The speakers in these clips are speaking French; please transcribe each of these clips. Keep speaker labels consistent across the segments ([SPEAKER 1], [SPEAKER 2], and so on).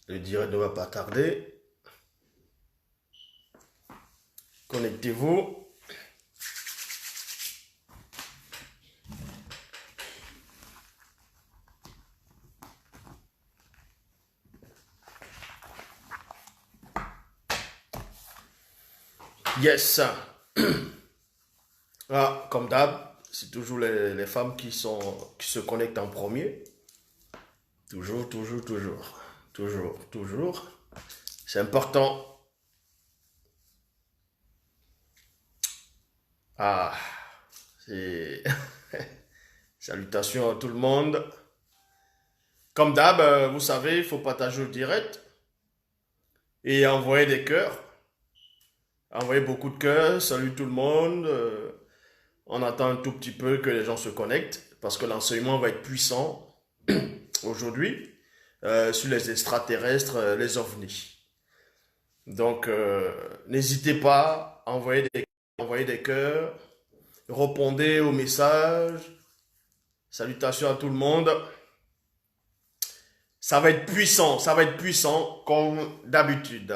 [SPEAKER 1] le direct ne va pas tarder. Connectez-vous. Yes. Ah, comme d'hab, c'est toujours les femmes qui se connectent en premier. Toujours, toujours, toujours. Toujours, toujours. C'est important. Ah, c'est... Salutations à tout le monde. Comme d'hab, vous savez, il faut partager le direct et envoyer des cœurs. Envoyer beaucoup de cœurs. Salut tout le monde. On attend un tout petit peu que les gens se connectent parce que l'enseignement va être puissant aujourd'hui sur les extraterrestres, les ovnis. Donc, n'hésitez pas à envoyer des cœurs, répondez aux messages. Salutations à tout le monde. Ça va être puissant comme d'habitude.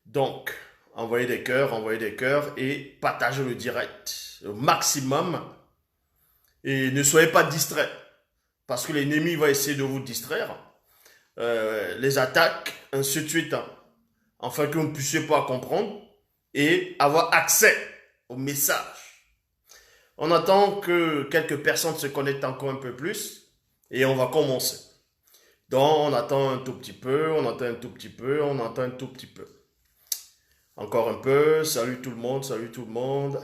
[SPEAKER 1] Donc, envoyez des cœurs et partagez le direct au maximum. Et ne soyez pas distraits, parce que l'ennemi va essayer de vous distraire. Les attaques, ainsi de suite, afin que vous ne puissiez pas comprendre et avoir accès au message. On attend que quelques personnes se connectent encore un peu plus et on va commencer. Donc on attend un tout petit peu, on attend un tout petit peu, on attend un tout petit peu. Encore un peu, salut tout le monde, salut tout le monde.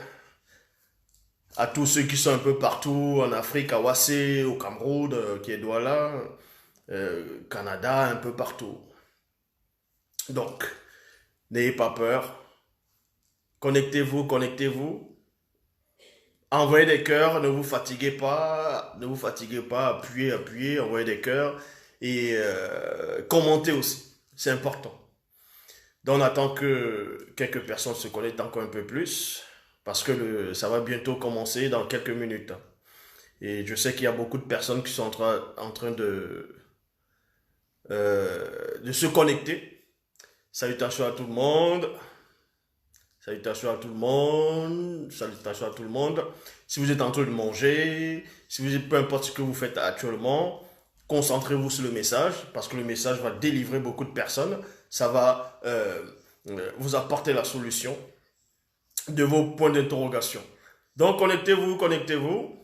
[SPEAKER 1] À tous ceux qui sont un peu partout, en Afrique, à Wassé, au Cameroun, qui est Douala, Canada, un peu partout. Donc, n'ayez pas peur. Connectez-vous, connectez-vous. Envoyez des cœurs, ne vous fatiguez pas, appuyez, appuyez, envoyez des cœurs et commentez aussi, c'est important. Donc on attend que quelques personnes se connectent encore un peu plus parce que ça va bientôt commencer dans quelques minutes. Et je sais qu'il y a beaucoup de personnes qui sont en train de se connecter. Salutations à tout le monde. Salutations à tout le monde, salutations à tout le monde. Si vous êtes en train de manger, si vous êtes, peu importe ce que vous faites actuellement, concentrez-vous sur le message, parce que le message va délivrer beaucoup de personnes. Ça va vous apporter la solution de vos points d'interrogation. Donc connectez-vous, connectez-vous.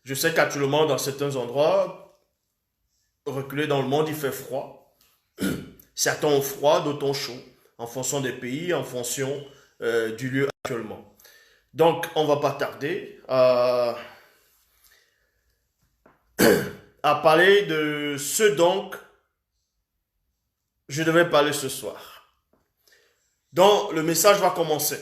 [SPEAKER 1] Je sais qu'actuellement, dans certains endroits, reculés dans le monde, il fait froid. Certains ont froid, d'autres ont chaud, en fonction des pays, en fonction du lieu actuellement. Donc, on va pas tarder à parler de ce donc je devais parler ce soir. Donc, le message va commencer.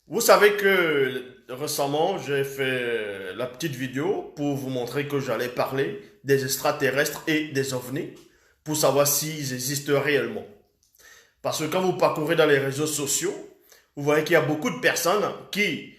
[SPEAKER 1] Vous savez que récemment, j'ai fait la petite vidéo pour vous montrer que j'allais parler des extraterrestres et des ovnis pour savoir s'ils existent réellement. Parce que quand vous parcourez dans les réseaux sociaux, vous voyez qu'il y a beaucoup de personnes qui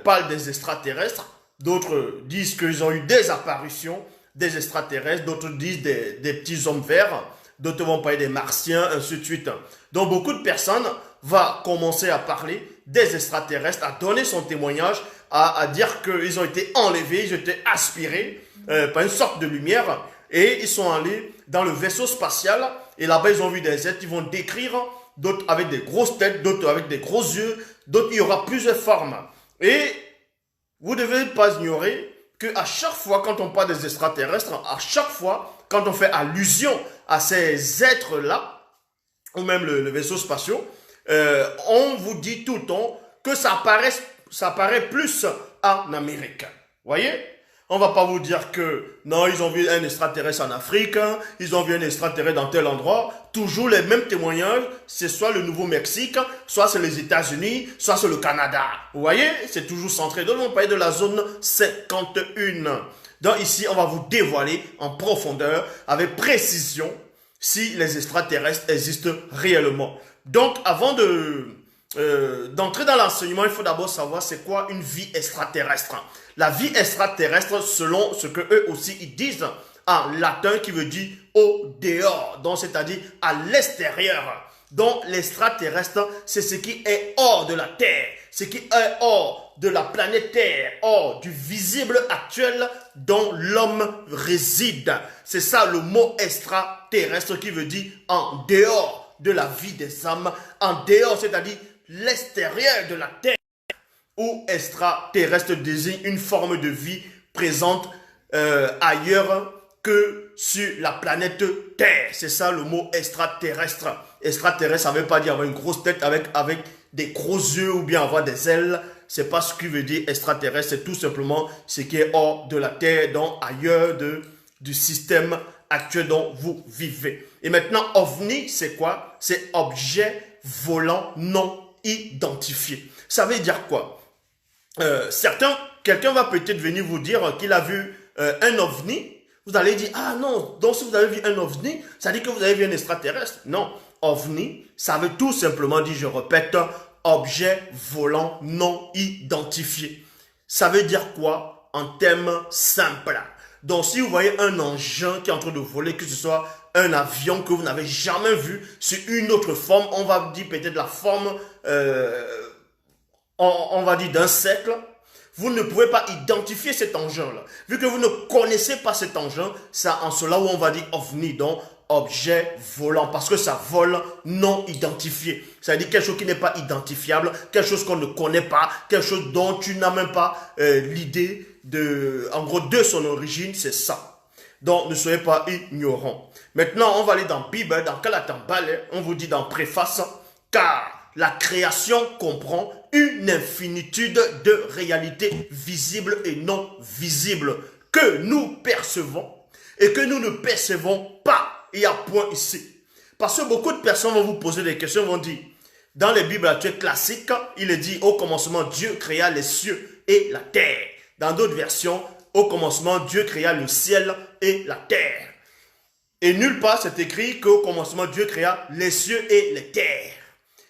[SPEAKER 1] parlent des extraterrestres. D'autres disent qu'ils ont eu des apparitions des extraterrestres. D'autres disent des petits hommes verts. D'autres vont parler des martiens, ainsi de suite. Donc beaucoup de personnes vont commencer à parler des extraterrestres, à donner son témoignage, à dire qu'ils ont été enlevés, ils ont été aspirés par une sorte de lumière. Et ils sont allés dans le vaisseau spatial. Et là-bas, ils ont vu des êtres. Ils vont décrire d'autres avec des grosses têtes, d'autres avec des gros yeux, d'autres, il y aura plusieurs formes. Et vous ne devez pas ignorer qu'à chaque fois, quand on parle des extraterrestres, à chaque fois, quand on fait allusion à ces êtres-là, ou même le vaisseau spatial, on vous dit tout le temps que ça paraît plus en Amérique. Voyez? On va pas vous dire que non, ils ont vu un extraterrestre en Afrique, ils ont vu un extraterrestre dans tel endroit. Toujours les mêmes témoignages, c'est soit le Nouveau-Mexique, soit c'est les États-Unis, soit c'est le Canada. Vous voyez, c'est toujours centré. Donc on va parler de la zone 51. Donc ici, on va vous dévoiler en profondeur, avec précision, si les extraterrestres existent réellement. Donc avant de d'entrer dans l'enseignement, il faut d'abord savoir c'est quoi une vie extraterrestre. La vie extraterrestre, selon ce que eux aussi ils disent en latin, qui veut dire au dehors, donc c'est-à-dire à l'extérieur. Donc l'extraterrestre, c'est ce qui est hors de la Terre, ce qui est hors de la planète Terre, hors du visible actuel dont l'homme réside. C'est ça le mot extraterrestre qui veut dire en dehors de la vie des âmes, en dehors, c'est-à-dire l'extérieur de la Terre, ou extraterrestre désigne une forme de vie présente ailleurs que sur la planète Terre. C'est ça le mot extraterrestre. Extraterrestre, ça ne veut pas dire avoir une grosse tête avec des gros yeux ou bien avoir des ailes. C'est pas ce qui veut dire extraterrestre, c'est tout simplement ce qui est hors de la Terre, donc ailleurs du système actuel dont vous vivez. Et maintenant, OVNI, c'est quoi? C'est objet volant non identifié. Ça veut dire quoi? Quelqu'un va peut-être venir vous dire qu'il a vu un OVNI. Vous allez dire, ah non, donc si vous avez vu un OVNI, ça dit que vous avez vu un extraterrestre. Non, OVNI, ça veut tout simplement dire, je répète, objet volant non identifié. Ça veut dire quoi en termes simples? Donc si vous voyez un engin qui est en train de voler, que ce soit un avion que vous n'avez jamais vu sur une autre forme, on va dire peut-être la forme, on va dire d'un cercle, vous ne pouvez pas identifier cet engin-là. Vu que vous ne connaissez pas cet engin, c'est en cela où on va dire OVNI, donc objet volant, parce que ça vole non identifié. C'est-à-dire quelque chose qui n'est pas identifiable, quelque chose qu'on ne connaît pas, quelque chose dont tu n'as même pas l'idée en gros, de son origine, c'est ça. Donc, ne soyez pas ignorants. Maintenant, on va aller dans la Bible, dans Kalatambale, on vous dit dans préface, car la création comprend une infinitude de réalités visibles et non visibles que nous percevons et que nous ne percevons pas. Il y a point ici. Parce que beaucoup de personnes vont vous poser des questions, vont dire, dans les Bibles actuelles classiques, il est dit, au commencement, Dieu créa les cieux et la terre. Dans d'autres versions, au commencement, Dieu créa le ciel et la terre. Et nulle part, c'est écrit qu'au commencement, Dieu créa les cieux et les terres.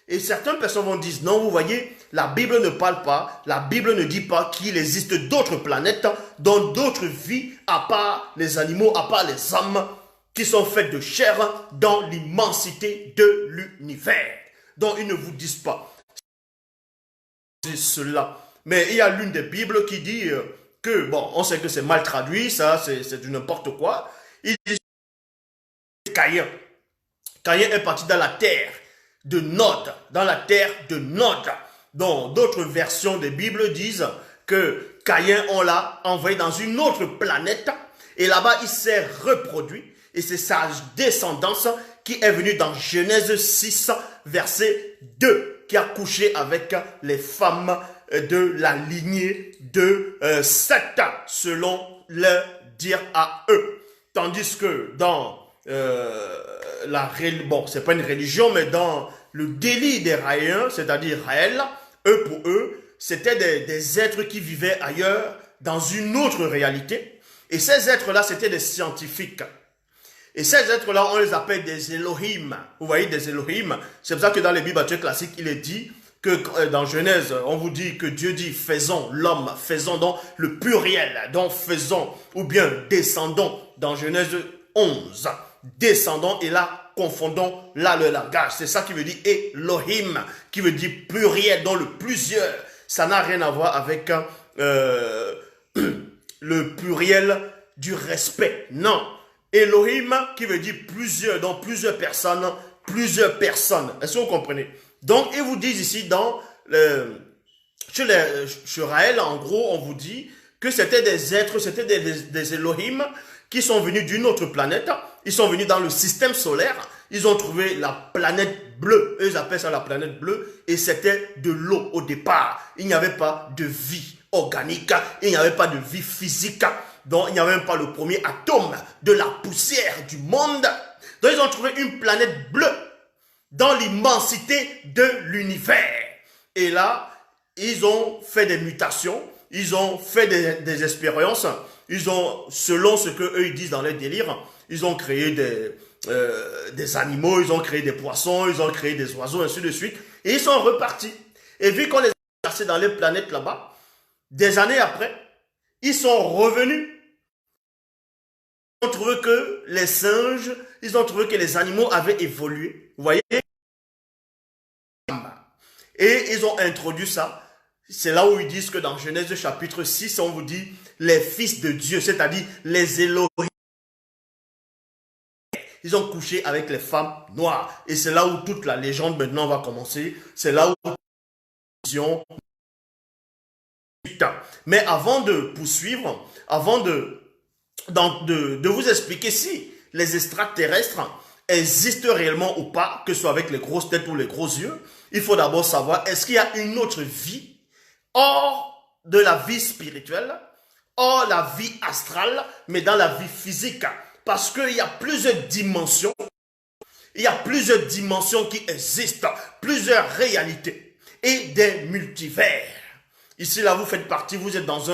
[SPEAKER 1] Et certaines personnes vont dire, non, vous voyez, la Bible ne parle pas, la Bible ne dit pas qu'il existe d'autres planètes, dans d'autres vies, à part les animaux, à part les âmes, qui sont faites de chair dans l'immensité de l'univers. Donc, ils ne vous disent pas cela. Mais il y a l'une des Bibles qui dit que, bon, on sait que c'est mal traduit, ça, c'est du n'importe quoi. Il dit Caïn. Caïn est parti dans la terre de Nod, dans la terre de Nod. Donc, d'autres versions des Bibles disent que Caïn, on l'a envoyé dans une autre planète, et là-bas, il s'est reproduit, et c'est sa descendance qui est venue dans Genèse 6, verset 2, qui a couché avec les femmes de la lignée de Satan, selon leur dire à eux. Tandis que dans bon, c'est pas une religion, mais dans le délit des Raéens, c'est-à-dire Raël, eux pour eux, c'était des êtres qui vivaient ailleurs, dans une autre réalité. Et ces êtres-là, c'était des scientifiques. Et ces êtres-là, on les appelle des Elohim. Vous voyez, des Elohim. C'est pour ça que dans les Bibles actuelles classiques, il est dit que dans Genèse, on vous dit que Dieu dit faisons l'homme, faisons donc le pluriel, donc faisons, ou bien descendons dans Genèse 11. Descendons et là, confondons là le langage. C'est ça qui veut dire Elohim, qui veut dire pluriel, donc le plusieurs. Ça n'a rien à voir avec le pluriel du respect. Non. Elohim qui veut dire plusieurs, donc plusieurs personnes. Est-ce que vous comprenez? Donc, ils vous disent ici, chez Raël, en gros, on vous dit que c'était des êtres, c'était des Elohim qui sont venus d'une autre planète. Ils sont venus dans le système solaire. Ils ont trouvé la planète bleue. Eux, ils appellent ça la planète bleue. Et c'était de l'eau au départ. Il n'y avait pas de vie organique. Il n'y avait pas de vie physique. Donc, il n'y avait même pas le premier atome de la poussière du monde. Donc, ils ont trouvé une planète bleue dans l'immensité de l'univers. Et là, ils ont fait des mutations. Ils ont fait des expériences. Ils ont, selon ce qu'eux ils disent dans leur délire, ils ont créé des animaux, ils ont créé des poissons, ils ont créé des oiseaux, ainsi de suite. Et ils sont repartis. Et vu qu'on les a placés dans les planètes là-bas, des années après, ils sont revenus. Ils ont trouvé que les singes, ils ont trouvé que les animaux avaient évolué. Vous voyez? Et ils ont introduit ça. C'est là où ils disent que dans Genèse chapitre 6, on vous dit les fils de Dieu, c'est-à-dire les Elohim. Ils ont couché avec les femmes noires. Et c'est là où toute la légende maintenant va commencer. C'est là où mais avant de poursuivre, avant de vous expliquer si les extraterrestres existent réellement ou pas, que ce soit avec les grosses têtes ou les gros yeux, il faut d'abord savoir, est-ce qu'il y a une autre vie hors de la vie spirituelle, hors la vie astrale, mais dans la vie physique? Parce qu'il y a plusieurs dimensions. Il y a plusieurs dimensions qui existent, plusieurs réalités et des multivers. Ici, là, vous faites partie, vous êtes dans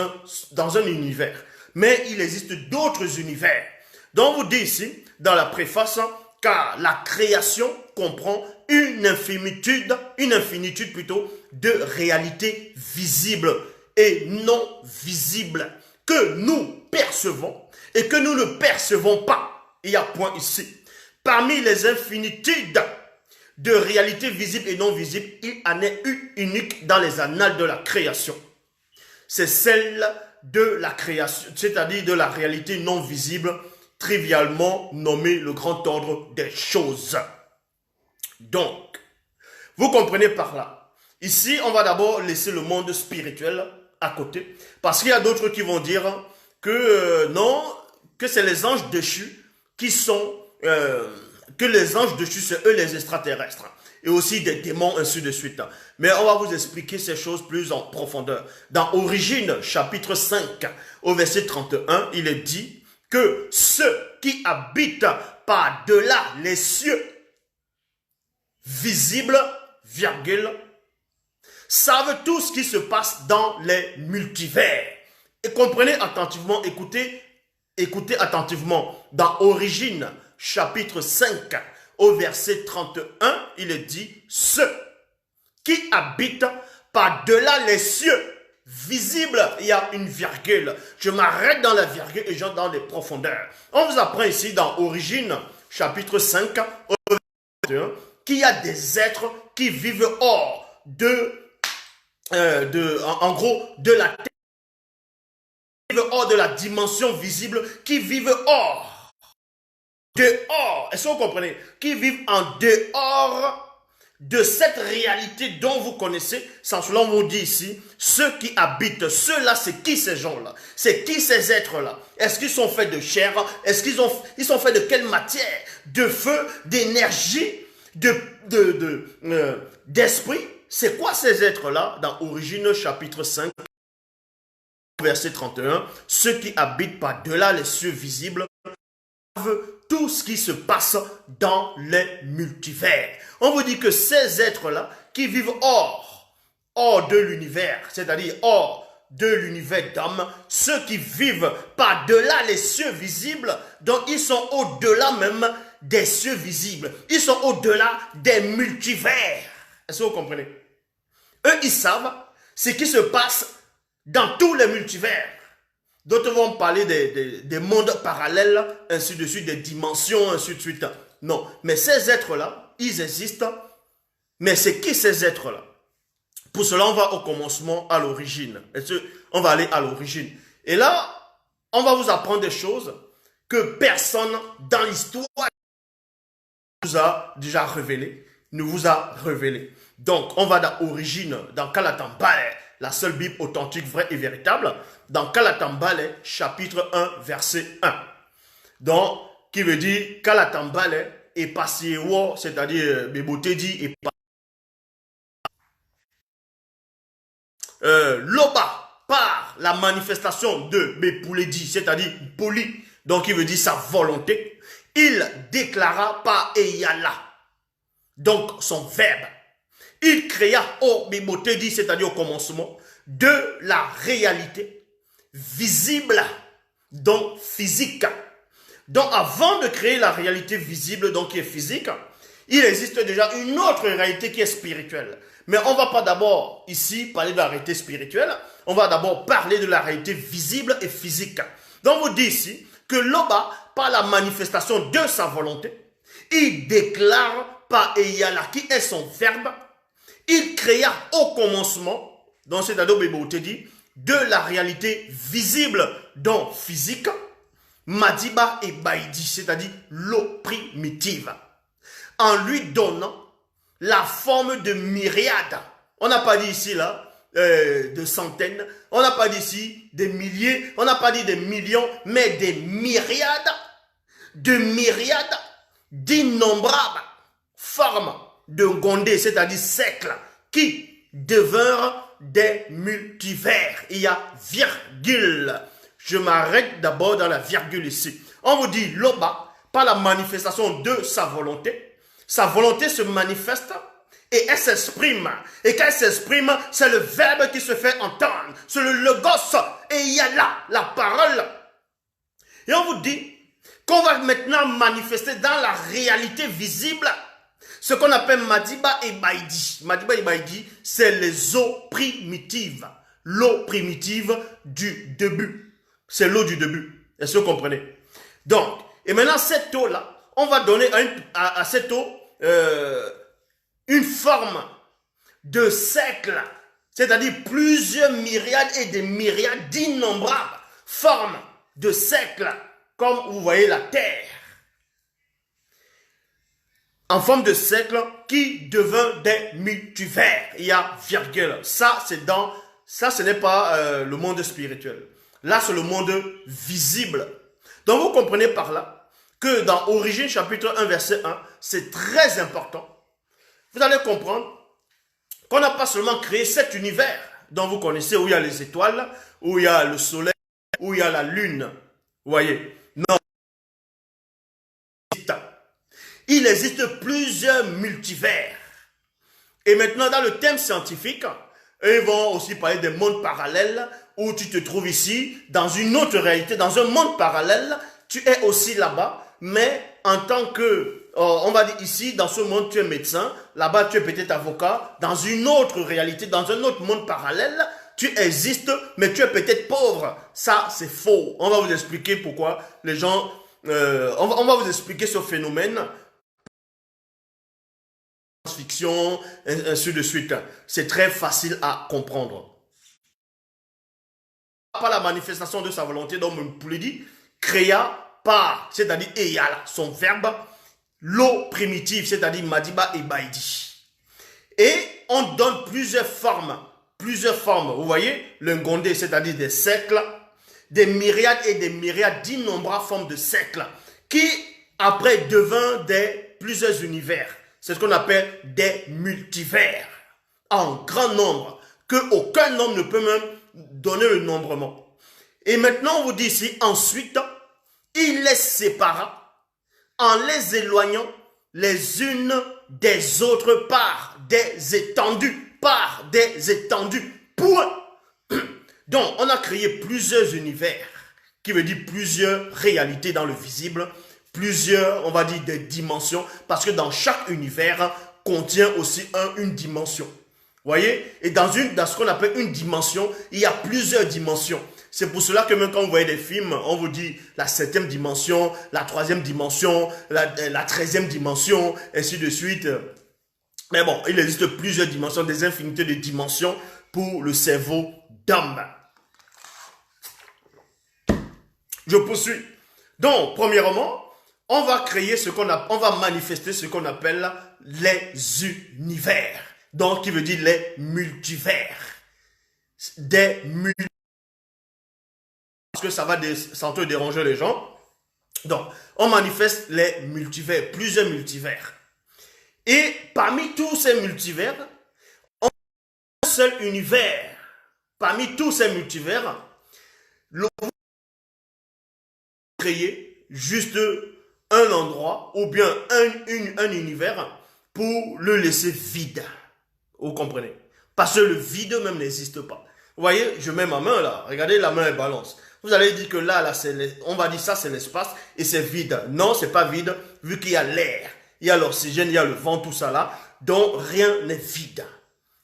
[SPEAKER 1] un univers. Mais il existe d'autres univers. Donc, on vous dit ici, dans la préface, car la création comprend une infinitude plutôt, de réalités visibles et non visibles que nous percevons et que nous ne percevons pas. Il y a point ici. Parmi les infinitudes de réalités visibles et non visibles, il en est une unique dans les annales de la création. C'est celle de la création, c'est-à-dire de la réalité non visible, trivialement nommée le grand ordre des choses. Donc, vous comprenez par là. Ici, on va d'abord laisser le monde spirituel à côté, parce qu'il y a d'autres qui vont dire que non, que c'est les anges déchus qui sont... que les anges déchus, c'est eux les extraterrestres. Et aussi des démons, ainsi de suite. Mais on va vous expliquer ces choses plus en profondeur. Dans Origine, chapitre 5, au verset 31, il est dit que ceux qui habitent par-delà les cieux visibles, virgule, savent tout ce qui se passe dans les multivers. Et comprenez attentivement, écoutez attentivement. Dans Origine, chapitre 5, au verset 31, il est dit, ceux qui habitent par-delà les cieux visibles, il y a une virgule. Je m'arrête dans la virgule et j'entre dans les profondeurs. On vous apprend ici dans Origine, chapitre 5, au verset 31, qu'il y a des êtres qui vivent hors en gros, de la terre, qui vivent hors de la dimension visible, qui vivent hors. Dehors, est-ce que vous comprenez? Qui vivent en dehors de cette réalité dont vous connaissez. Sans cela, on vous dit ici, ceux qui habitent, ceux-là, c'est qui ces gens-là? C'est qui ces êtres-là? Est-ce qu'ils sont faits de chair? Est-ce qu'ils sont faits de quelle matière? De feu, d'énergie, d'esprit? C'est quoi ces êtres-là? Dans Origine, chapitre 5, verset 31, ceux qui habitent par-delà les cieux visibles tout ce qui se passe dans les multivers. On vous dit que ces êtres-là qui vivent hors de l'univers, c'est-à-dire hors de l'univers d'hommes, ceux qui vivent par-delà les cieux visibles, donc ils sont au-delà même des cieux visibles. Ils sont au-delà des multivers. Est-ce que vous comprenez? Eux, ils savent ce qui se passe dans tous les multivers. D'autres vont parler des mondes parallèles, ainsi de suite, des dimensions, ainsi de suite. Non, mais ces êtres-là, ils existent. Mais c'est qui ces êtres-là? Pour cela, on va au commencement, à l'origine. On va aller à l'origine. Et là, on va vous apprendre des choses que personne dans l'histoire nous a déjà révélées, nous vous a révélées. Donc, on va dans l'origine, dans Kalatambale, la seule Bible authentique, vraie et véritable, dans Kalatambale, chapitre 1, verset 1. Donc, qui veut dire Kalatambale et passé, c'est-à-dire Bebote dit et Loba, par la manifestation de Bepouledi, c'est-à-dire poli, donc il veut dire sa volonté, il déclara par Eyala, donc son verbe. Il créa au Bebotedi, c'est-à-dire au commencement, de la réalité visible, donc physique. Donc avant de créer la réalité visible, donc qui est physique, il existe déjà une autre réalité qui est spirituelle. Mais on ne va pas d'abord ici parler de la réalité spirituelle, on va d'abord parler de la réalité visible et physique. Donc on vous dit ici que Loba, par la manifestation de sa volonté, il déclare par Eyala, qui est son verbe, il créa au commencement, dans cet ado Béboté dit, de la réalité visible, donc physique, Madiba et Baïdi, c'est-à-dire l'eau primitive, en lui donnant la forme de myriades. On n'a pas dit ici, là, de centaines, on n'a pas dit ici des milliers, on n'a pas dit des millions, mais des myriades, d'innombrables formes de Gondé, c'est-à-dire siècles, qui devinrent des multivers. Il y a virgule. Je m'arrête d'abord dans la virgule ici. On vous dit, Loba, par la manifestation de sa volonté se manifeste et elle s'exprime. Et quand elle s'exprime, c'est le verbe qui se fait entendre. C'est le logos. Et il y a là la parole. Et on vous dit qu'on va maintenant manifester dans la réalité visible ce qu'on appelle Madiba et Baïdi. Madiba et Baïdi, c'est les eaux primitives. L'eau primitive du début. C'est l'eau du début. Est-ce que vous comprenez? Donc, et maintenant cette eau-là, on va donner à cette eau une forme de siècle. C'est-à-dire plusieurs myriades et des myriades d'innombrables formes de siècle. Comme vous voyez la terre. En forme de siècle qui devint des multivers. Il y a virgule. Ça, ce n'est pas le monde spirituel. Là, c'est le monde visible. Donc, vous comprenez par là que dans Origine chapitre 1, verset 1, c'est très important. Vous allez comprendre qu'on n'a pas seulement créé cet univers dont vous connaissez, où il y a les étoiles, où il y a le soleil, où il y a la lune. Vous voyez? Non. Il existe plusieurs multivers. Et maintenant, dans le thème scientifique, ils vont aussi parler des mondes parallèles où tu te trouves ici, dans une autre réalité, dans un monde parallèle, tu es aussi là-bas, mais en tant que, on va dire ici, dans ce monde, tu es médecin, là-bas, tu es peut-être avocat, dans une autre réalité, dans un autre monde parallèle, tu existes, mais tu es peut-être pauvre. Ça, c'est faux. On va vous expliquer pourquoi les gens, on va vous expliquer ce phénomène, fiction, ainsi de suite. C'est très facile à comprendre. Par la manifestation de sa volonté, donc Mpuledi créa par, c'est-à-dire Eyala, son verbe, l'eau primitive, c'est-à-dire Madiba et Baïdi. Et on donne plusieurs formes. Vous voyez, le Ngondé, c'est-à-dire des siècles, des myriades et des myriades d'innombrables formes de siècles, qui après devint plusieurs univers. C'est ce qu'on appelle des multivers, en grand nombre, que aucun nombre ne peut même donner le nombrement. Et maintenant, on vous dit ici, ensuite, il les sépara en les éloignant les unes des autres par des étendues. Point. Donc, on a créé plusieurs univers, qui veut dire plusieurs réalités dans le visible, plusieurs, on va dire, des dimensions, parce que dans chaque univers contient aussi une dimension. Vous voyez? Et dans ce qu'on appelle une dimension, il y a plusieurs dimensions. C'est pour cela que même quand vous voyez des films, on vous dit la 7e dimension, la 3e dimension, la 13e dimension, ainsi de suite. Mais bon, il existe plusieurs dimensions, des infinités de dimensions pour le cerveau d'homme. Je poursuis. Donc, premièrement, on va créer on va manifester ce qu'on appelle les univers. Donc, qui veut dire les multivers. Des multivers. Parce que ça va sans te déranger les gens. Donc, on manifeste les multivers, plusieurs multivers. Et parmi tous ces multivers, on a un seul univers. Parmi tous ces multivers, l'on va créer juste un endroit ou bien un univers pour le laisser vide. Vous comprenez? Parce que le vide même n'existe pas. Vous voyez, je mets ma main là. Regardez, la main elle balance. Vous allez dire que là on va dire ça c'est l'espace et c'est vide. Non, c'est pas vide vu qu'il y a l'air. il y a l'oxygène, il y a le vent, tout ça là. Donc rien n'est vide.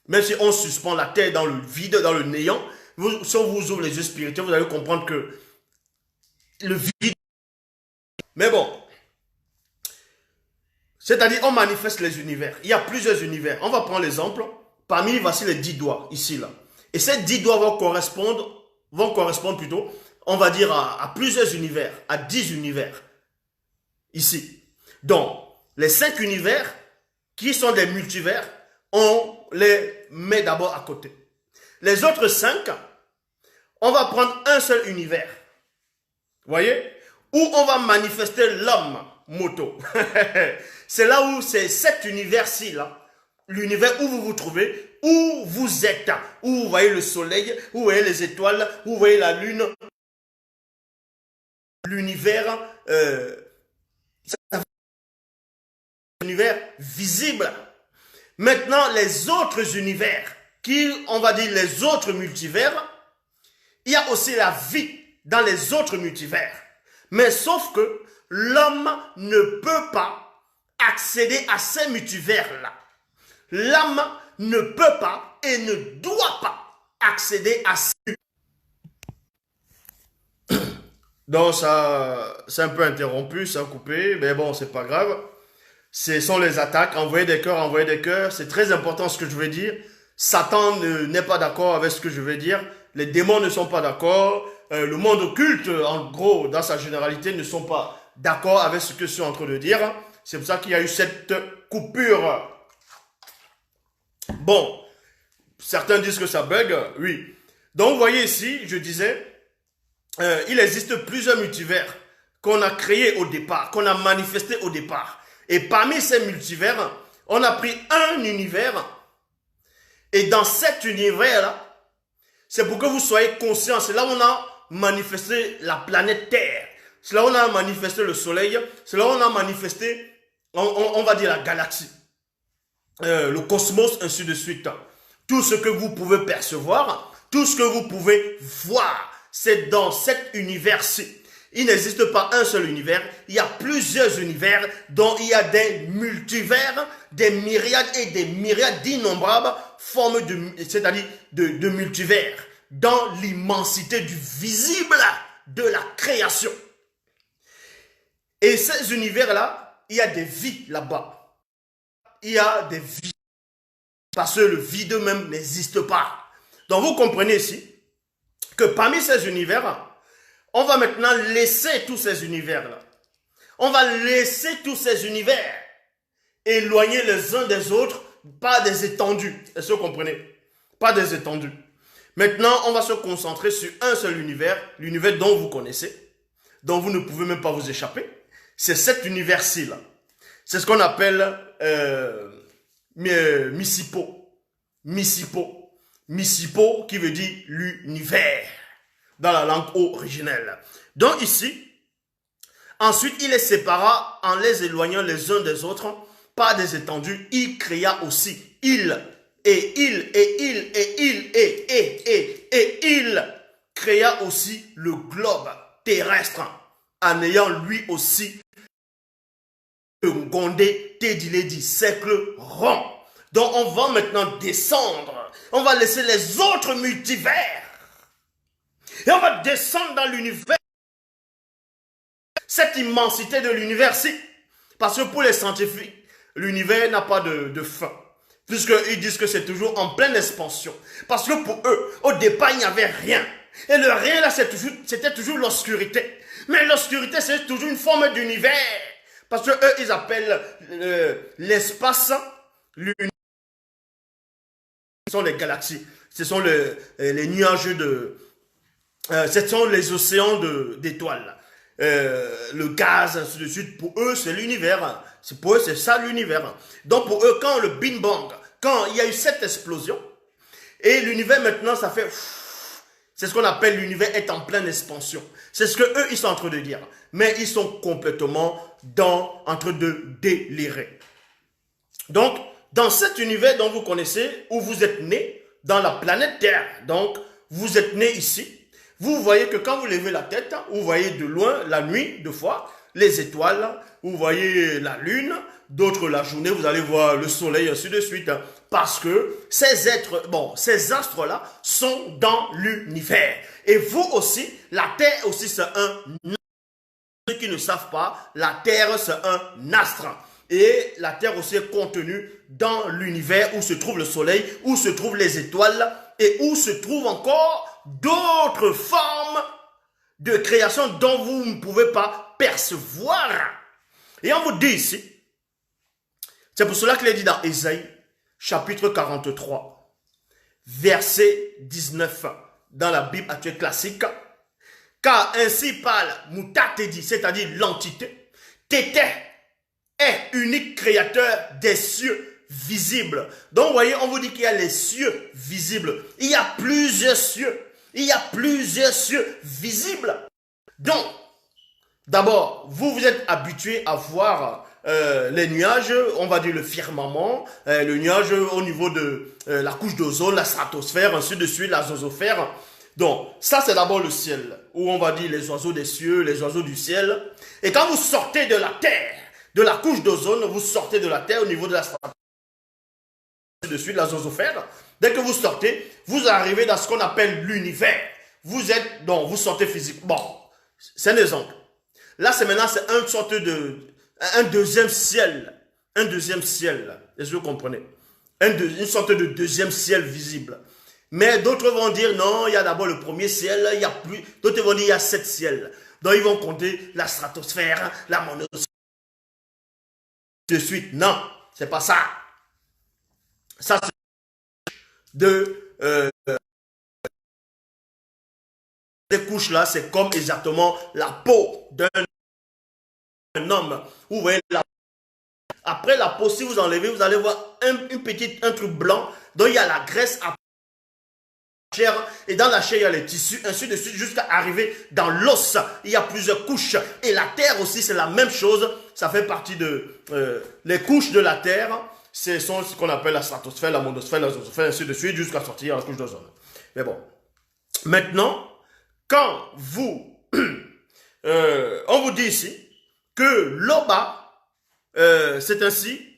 [SPEAKER 1] Même si on suspend la terre dans le vide, dans le néant, si on vous ouvre les yeux spirituels, vous allez comprendre que le vide. Mais bon, c'est-à-dire on manifeste les univers. Il y a plusieurs univers. On va prendre l'exemple. Parmi, voici les 10 doigts, ici là. Et ces 10 doigts vont correspondre plutôt, on va dire à plusieurs univers, à 10 univers. Ici. Donc, les 5 univers, qui sont des multivers, on les met d'abord à côté. Les autres 5, on va prendre un seul univers. Vous voyez? Où on va manifester l'homme moto. C'est là où c'est cet univers-ci, là. L'univers où vous vous trouvez, où vous êtes, où vous voyez le soleil, où vous voyez les étoiles, où vous voyez la lune. L'univers, univers visible. Maintenant, les autres univers, qui, on va dire les autres multivers, il y a aussi la vie dans les autres multivers. Mais sauf que l'homme ne peut pas accéder à ces multivers-là. L'homme ne peut pas et ne doit pas accéder à ces. Donc ça, c'est un peu interrompu, ça a coupé, mais bon, c'est pas grave. Ce sont les attaques, envoyer des cœurs, c'est très important ce que je veux dire. Satan n'est pas d'accord avec ce que je veux dire. Les démons ne sont pas d'accord. Le monde occulte, en gros, dans sa généralité, ne sont pas d'accord avec ce que je suis en train de dire. C'est pour ça qu'il y a eu cette coupure. Bon, certains disent que ça bug, oui. Donc, vous voyez ici, je disais, il existe plusieurs multivers qu'on a créés au départ, qu'on a manifestés au départ. Et parmi ces multivers, on a pris un univers. Et dans cet univers-là, c'est pour que vous soyez conscients. C'est là où on a manifesté la planète Terre. C'est là où on a manifesté le Soleil. C'est là où on a manifesté, on va dire, la galaxie. Le cosmos, ainsi de suite. Tout ce que vous pouvez percevoir, tout ce que vous pouvez voir, c'est dans cet univers-ci. Il n'existe pas un seul univers, il y a plusieurs univers dont il y a des multivers, des myriades et des myriades d'innombrables formes c'est-à-dire de multivers dans l'immensité du visible de la création. Et ces univers-là, il y a des vies là-bas. Il y a des vies. Parce que le vide même n'existe pas. Donc vous comprenez ici que parmi ces univers, on va maintenant laisser tous ces univers-là. On va laisser tous ces univers éloignés les uns des autres par des étendues. Est-ce que vous comprenez? Pas des étendues. Maintenant, on va se concentrer sur un seul univers, l'univers dont vous connaissez, dont vous ne pouvez même pas vous échapper. C'est cet univers-ci là. C'est ce qu'on appelle Missipo. Missipo. Missipo qui veut dire l'univers dans la langue originelle. Donc ici, ensuite il les sépara en les éloignant les uns des autres par des étendues. Il créa aussi il créa aussi le globe terrestre en ayant lui aussi Gondé, Tédilé cercle rond. Donc on va maintenant descendre. On va laisser les autres multivers. Et on va descendre dans l'univers. Cette immensité de l'univers-ci. Parce que pour les scientifiques, l'univers n'a pas de fin. Puisqu'ils disent que c'est toujours en pleine expansion. Parce que pour eux, au départ, il n'y avait rien. Et le rien là, c'était toujours l'obscurité. Mais l'obscurité, c'est toujours une forme d'univers. Parce que eux, ils appellent l'espace l'univers. Ce sont les galaxies. Ce sont les nuages ce sont les océans d'étoiles. Le gaz, ainsi de suite. Pour eux, c'est l'univers. Pour eux, c'est ça l'univers. Donc pour eux, quand le Big Bang, quand il y a eu cette explosion, et l'univers maintenant, ça fait... C'est ce qu'on appelle l'univers est en pleine expansion. C'est ce que eux, ils sont en train de dire. Mais ils sont complètement en train de délirer. Donc, dans cet univers dont vous connaissez, où vous êtes né, dans la planète Terre, donc vous êtes né ici, vous voyez que quand vous levez la tête, vous voyez de loin, la nuit, deux fois, les étoiles, vous voyez la lune, d'autres la journée, vous allez voir le soleil, ainsi de suite. Parce que ces êtres, ces astres-là sont dans l'univers. Et vous aussi, la Terre aussi c'est un. Ceux qui ne savent pas, la Terre c'est un astre. Et la Terre aussi est contenue dans l'univers où se trouve le soleil, où se trouvent les étoiles et où se trouvent encore d'autres formes de création dont vous ne pouvez pas percevoir. Et on vous dit ici, c'est pour cela qu'il est dit dans Ésaïe, chapitre 43, verset 19, dans la Bible actuelle classique, car ainsi parle Mutatedi, c'est-à-dire l'entité, Tété est unique créateur des cieux visibles. Donc, vous voyez, on vous dit qu'il y a les cieux visibles. Il y a plusieurs cieux. Il y a plusieurs cieux visibles. Donc, d'abord, vous êtes habitué à voir les nuages, on va dire le firmament, le nuage au niveau de la couche d'ozone, la stratosphère, ainsi de suite, la zosphère. Donc, ça c'est d'abord le ciel, où on va dire les oiseaux des cieux, les oiseaux du ciel. Et quand vous sortez de la terre, de la couche d'ozone, vous sortez de la terre au niveau de la stratosphère, de suite, la zosphère. Dès que vous sortez, vous arrivez dans ce qu'on appelle l'univers. Vous êtes, donc, vous sortez physiquement. Bon, c'est un exemple. Là, c'est maintenant, c'est une sorte de, un deuxième ciel. Un deuxième ciel. Est-ce que vous comprenez? Une sorte de deuxième ciel visible. Mais d'autres vont dire, non, il y a d'abord le premier ciel, il y a plus. D'autres vont dire, il y a 7 ciels. Donc, ils vont compter la stratosphère, la monosphère. De suite, non, c'est pas ça. Ça, c'est ces couches-là, c'est comme exactement la peau d'un homme. Vous voyez, après la peau, si vous enlevez, vous allez voir un truc blanc, dont il y a la graisse à chair, et dans la chair, il y a les tissus, ainsi de suite, jusqu'à arriver dans l'os. Il y a plusieurs couches. Et la terre aussi, c'est la même chose. Ça fait partie de les couches de la terre. Ce sont ce qu'on appelle la stratosphère, la monosphère, la zosphère, ainsi de suite, jusqu'à sortir à la couche d'ozone. Mais bon. Maintenant, quand vous, on vous dit ici que Loba, c'est ainsi,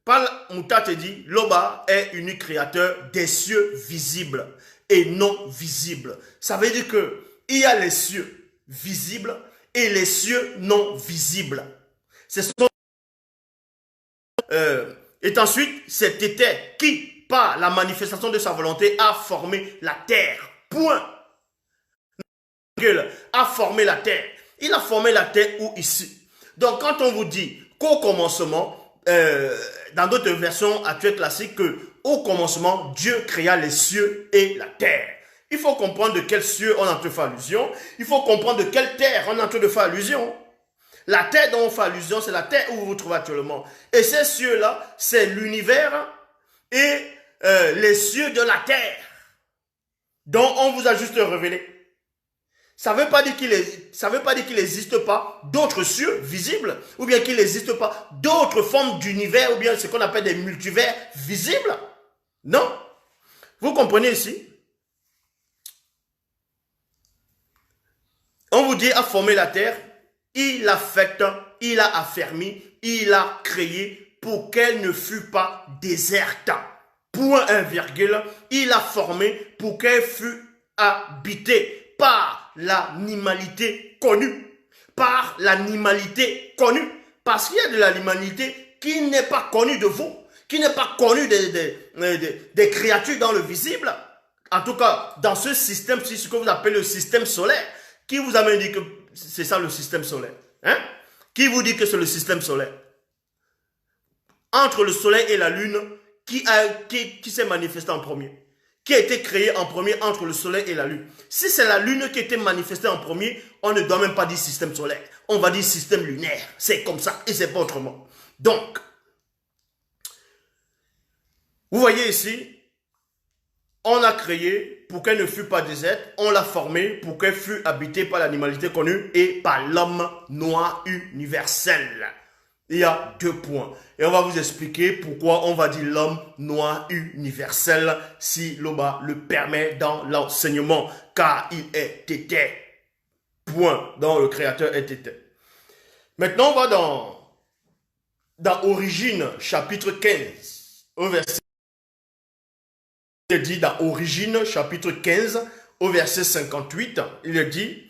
[SPEAKER 1] Pal Mutate dit, Loba est unique créateur des cieux visibles et non visibles. Ça veut dire que il y a les cieux visibles et les cieux non visibles. Ce sont et ensuite, c'est Tété qui, par la manifestation de sa volonté, a formé la terre. Point. A formé la terre. Il a formé la terre où ici. Donc, quand on vous dit qu'au commencement, dans d'autres versions actuelles classiques, que au commencement, Dieu créa les cieux et la terre. Il faut comprendre de quels cieux on est en train de faire allusion. Il faut comprendre de quelle terre on est en train de faire allusion. La terre dont on fait allusion, c'est la terre où vous vous trouvez actuellement. Et ces cieux-là, c'est l'univers et les cieux de la terre dont on vous a juste révélé. Ça ne veut pas dire qu'il n'existe pas d'autres cieux visibles, ou bien qu'il n'existe pas d'autres formes d'univers, ou bien ce qu'on appelle des multivers visibles. Non. Vous comprenez ici? On vous dit à former la terre. Il l'a faite, il l'a affermi, il l'a créé pour qu'elle ne fût pas déserte. Point 1, virgule, il l'a formé pour qu'elle fût habitée par l'animalité connue. Par l'animalité connue. Parce qu'il y a de l'animalité qui n'est pas connue de vous, qui n'est pas connue des créatures dans le visible. En tout cas, dans ce système, c'est ce que vous appelez le système solaire. Qui vous a même dit que c'est ça le système solaire? Hein? Qui vous dit que c'est le système solaire? Entre le soleil et la lune, qui s'est manifesté en premier? Qui a été créé en premier entre le soleil et la lune? Si c'est la lune qui a été manifestée en premier, on ne doit même pas dire système solaire. On va dire système lunaire. C'est comme ça et c'est pas autrement. Donc, vous voyez ici, on l'a créé pour qu'elle ne fût pas déserte. On l'a formée pour qu'elle fût habitée par l'animalité connue et par l'homme noir universel. Il y a 2 points. Et on va vous expliquer pourquoi on va dire l'homme noir universel si Loba le permet dans l'enseignement. Car il est Tété. Point. Donc le créateur est Tété. Maintenant, on va dans Origine, chapitre 15, au verset. Il dit dans Origine, chapitre 15, au verset 58, il dit,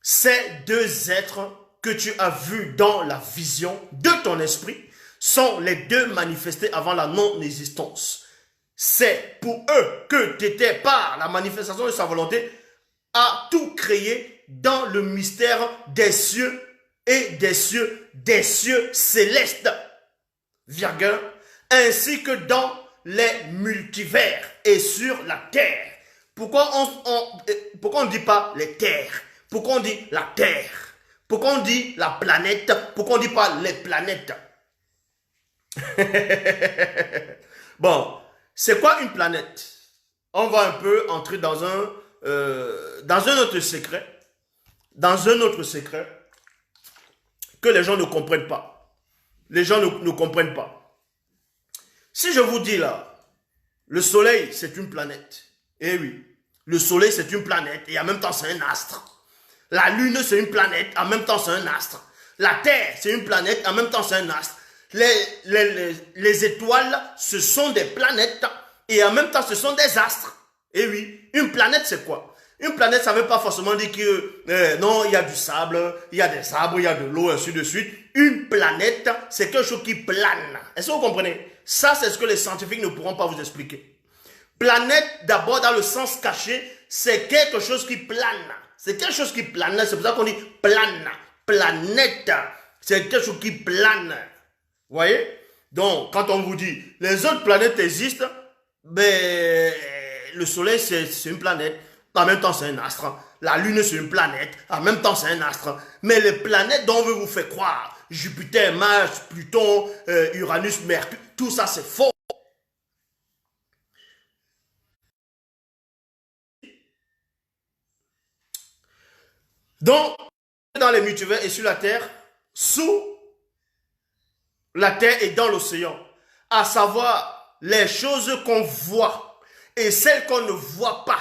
[SPEAKER 1] ces deux êtres que tu as vus dans la vision de ton esprit sont les deux manifestés avant la non-existence. C'est pour eux que tu étais par la manifestation de sa volonté à tout créer dans le mystère des cieux et des cieux célestes, virgule, ainsi que dans les multivers et sur la terre. Pourquoi on ne dit pas les terres? Pourquoi on dit la terre? Pourquoi on dit la planète? Pourquoi on ne dit pas les planètes? Bon, c'est quoi une planète? On va un peu entrer dans un autre secret. Dans un autre secret que les gens ne comprennent pas. Les gens ne comprennent pas. Si je vous dis là, le soleil c'est une planète. Eh oui, le soleil c'est une planète et en même temps c'est un astre. La lune c'est une planète, en même temps c'est un astre. La terre c'est une planète, en même temps c'est un astre. Les étoiles ce sont des planètes et en même temps ce sont des astres. Eh oui, une planète c'est quoi? Une planète, ça ne veut pas forcément dire que non, il y a du sable, il y a des arbres, il y a de l'eau, ainsi de suite. Une planète, c'est quelque chose qui plane. Est-ce que vous comprenez? Ça, c'est ce que les scientifiques ne pourront pas vous expliquer. Planète, d'abord, dans le sens caché, c'est quelque chose qui plane. C'est quelque chose qui plane. C'est pour ça qu'on dit plane. Planète, c'est quelque chose qui plane. Vous voyez? Donc, quand on vous dit les autres planètes existent, ben, le soleil, c'est une planète. En même temps, c'est un astre. La Lune, c'est une planète. En même temps, c'est un astre. Mais les planètes dont on veut vous faire croire, Jupiter, Mars, Pluton, Uranus, Mercure, tout ça, c'est faux. Donc, dans les multivers et sur la Terre, sous la Terre et dans l'océan, à savoir les choses qu'on voit et celles qu'on ne voit pas.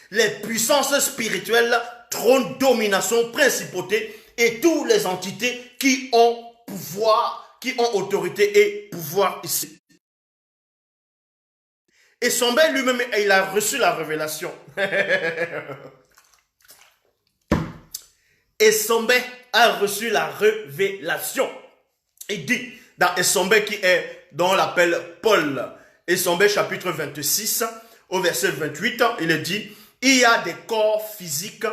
[SPEAKER 1] Les puissances spirituelles, trône, domination, principauté et toutes les entités qui ont pouvoir, qui ont autorité et pouvoir ici. Et son père lui-même, il a reçu la révélation. Et son père a reçu la révélation. Il dit dans Essombe qui est, dont on l'appelle Paul, Essombe chapitre 26, au verset 28, il est dit, il y a des corps physiques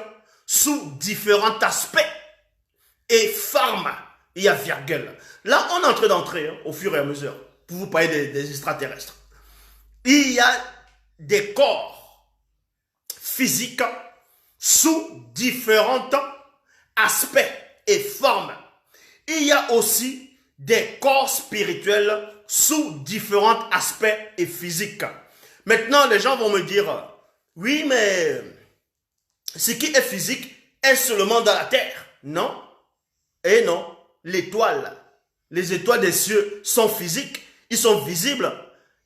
[SPEAKER 1] sous différents aspects et formes. Il y a virgule. Là, on est en train d'entrer au fur et à mesure pour vous parler des extraterrestres. Il y a des corps physiques sous différents aspects et formes. Il y a aussi des corps spirituels sous différents aspects et physiques. Maintenant, les gens vont me dire, oui, mais ce qui est physique est seulement dans la terre. Non. Et non. L'étoile, les étoiles des cieux sont physiques. Ils sont visibles.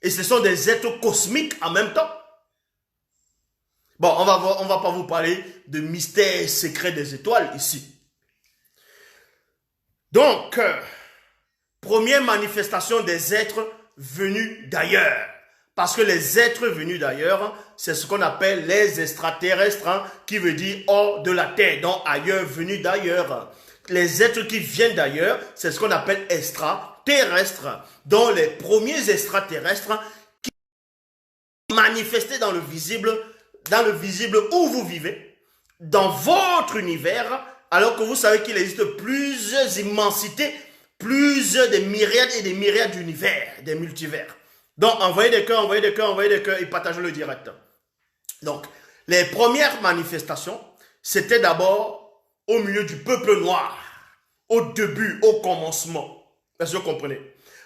[SPEAKER 1] Et ce sont des êtres cosmiques en même temps. Bon, on va pas vous parler de mystère secret des étoiles ici. Donc, première manifestation des êtres venus d'ailleurs. Parce que les êtres venus d'ailleurs, c'est ce qu'on appelle les extraterrestres, hein, qui veut dire hors de la terre, donc ailleurs, venus d'ailleurs. Les êtres qui viennent d'ailleurs, c'est ce qu'on appelle extraterrestres. Donc les premiers extraterrestres qui sont manifestés dans le visible où vous vivez, dans votre univers, alors que vous savez qu'il existe plusieurs immensités, plusieurs des myriades et des myriades d'univers, des multivers. Donc, envoyez des cœurs, et partagez le direct. Donc, les premières manifestations, c'était d'abord au milieu du peuple noir, au début, au commencement. Est-ce que vous comprenez?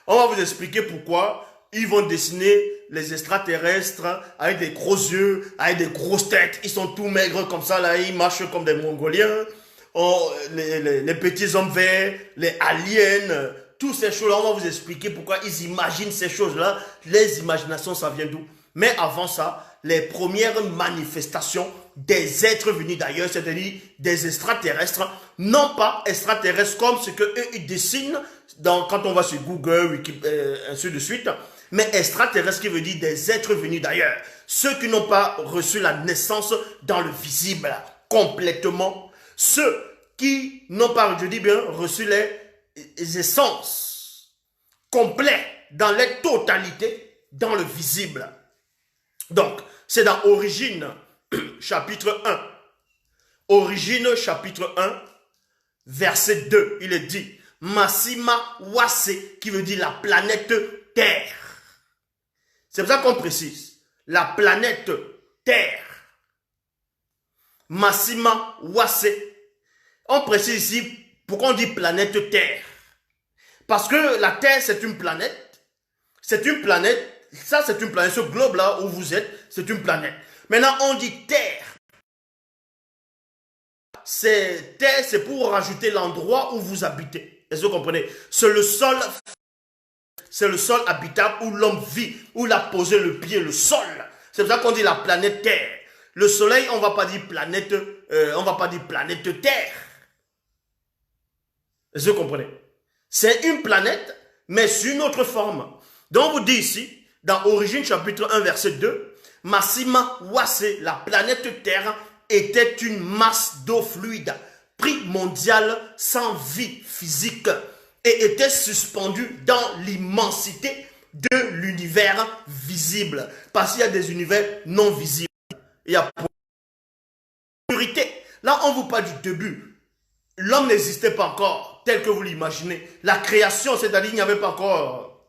[SPEAKER 1] On va vous expliquer pourquoi ils vont dessiner les extraterrestres avec des gros yeux, avec des grosses têtes. Ils sont tout maigres comme ça, là, ils marchent comme des Mongoliens. Oh, les petits hommes verts, les aliens, toutes ces choses-là, on va vous expliquer pourquoi ils imaginent ces choses-là. Les imaginations, ça vient d'où? Mais avant ça, les premières manifestations des êtres venus d'ailleurs, c'est-à-dire des extraterrestres, non pas extraterrestres comme ce qu'eux ils dessinent quand on va sur Google, Wikipédia, ainsi de suite, mais extraterrestres qui veut dire des êtres venus d'ailleurs. Ceux qui n'ont pas reçu la naissance dans le visible complètement, ceux qui n'ont pas, je dis bien, reçu les essences complètes dans les totalités dans le visible. Donc, c'est dans Origine, chapitre 1. Origine, chapitre 1, verset 2. Il est dit, Massima Wase, qui veut dire la planète Terre. C'est pour ça qu'on précise. La planète Terre. Massima Wase. On précise ici, pourquoi on dit planète Terre? Parce que la Terre, c'est une planète. C'est une planète. Ça, c'est une planète. Ce globe-là où vous êtes, c'est une planète. Maintenant, on dit Terre. Terre, c'est pour rajouter l'endroit où vous habitez. Est-ce que vous comprenez? C'est le sol habitable où l'homme vit, où il a posé le pied, le sol. C'est pour ça qu'on dit la planète Terre. Le soleil, on ne va pas dire planète Terre. Est-ce que vous comprenez? C'est une planète, mais sous une autre forme. Donc, on vous dit ici, dans Origine chapitre 1, verset 2, Massima Wase, la planète Terre, était une masse d'eau fluide, primordiale, sans vie physique, et était suspendue dans l'immensité de l'univers visible. Parce qu'il y a des univers non visibles. Il y a purité. Là, on vous parle du début. L'homme n'existait pas encore, tel que vous l'imaginez. La création, c'est-à-dire il n'y avait pas encore...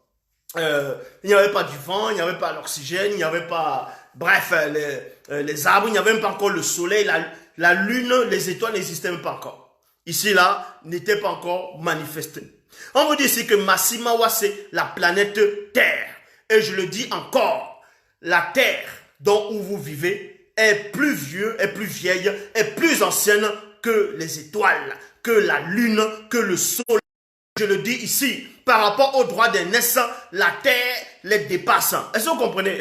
[SPEAKER 1] il n'y avait pas du vent, il n'y avait pas l'oxygène, il n'y avait pas... Bref, les arbres, il n'y avait même pas encore le soleil, la lune, les étoiles n'existaient même pas encore. Ici, là, n'était pas encore manifesté. On vous dit ici que Massima Wase, la planète Terre. Et je le dis encore, la Terre dont vous vivez est plus vieille, est plus ancienne que les étoiles, que la lune, que le soleil. Je le dis ici, par rapport aux droits des naissants, la Terre les dépasse. Est-ce que vous comprenez?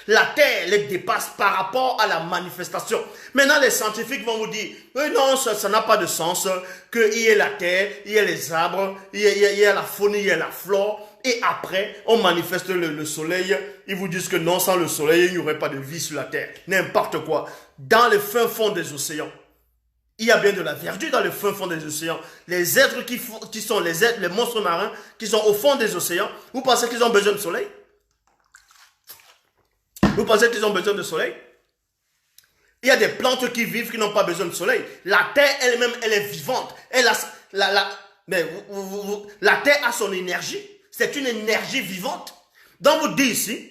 [SPEAKER 1] La Terre les dépasse par rapport à la manifestation. Maintenant, les scientifiques vont vous dire, non, ça n'a pas de sens, qu'il y ait la Terre, il y ait les arbres, il y a la faune, il y a la flore, et après, on manifeste le soleil. Ils vous disent que non, sans le soleil, il n'y aurait pas de vie sur la Terre. N'importe quoi. Dans le fin fond des océans, il y a bien de la verdure dans le fin fond des océans. Les êtres qui sont les monstres marins, qui sont au fond des océans, vous pensez qu'ils ont besoin de soleil? Vous pensez qu'ils ont besoin de soleil? Il y a des plantes qui vivent, qui n'ont pas besoin de soleil. La terre elle-même, elle est vivante. La terre a son énergie. C'est une énergie vivante. Donc vous dites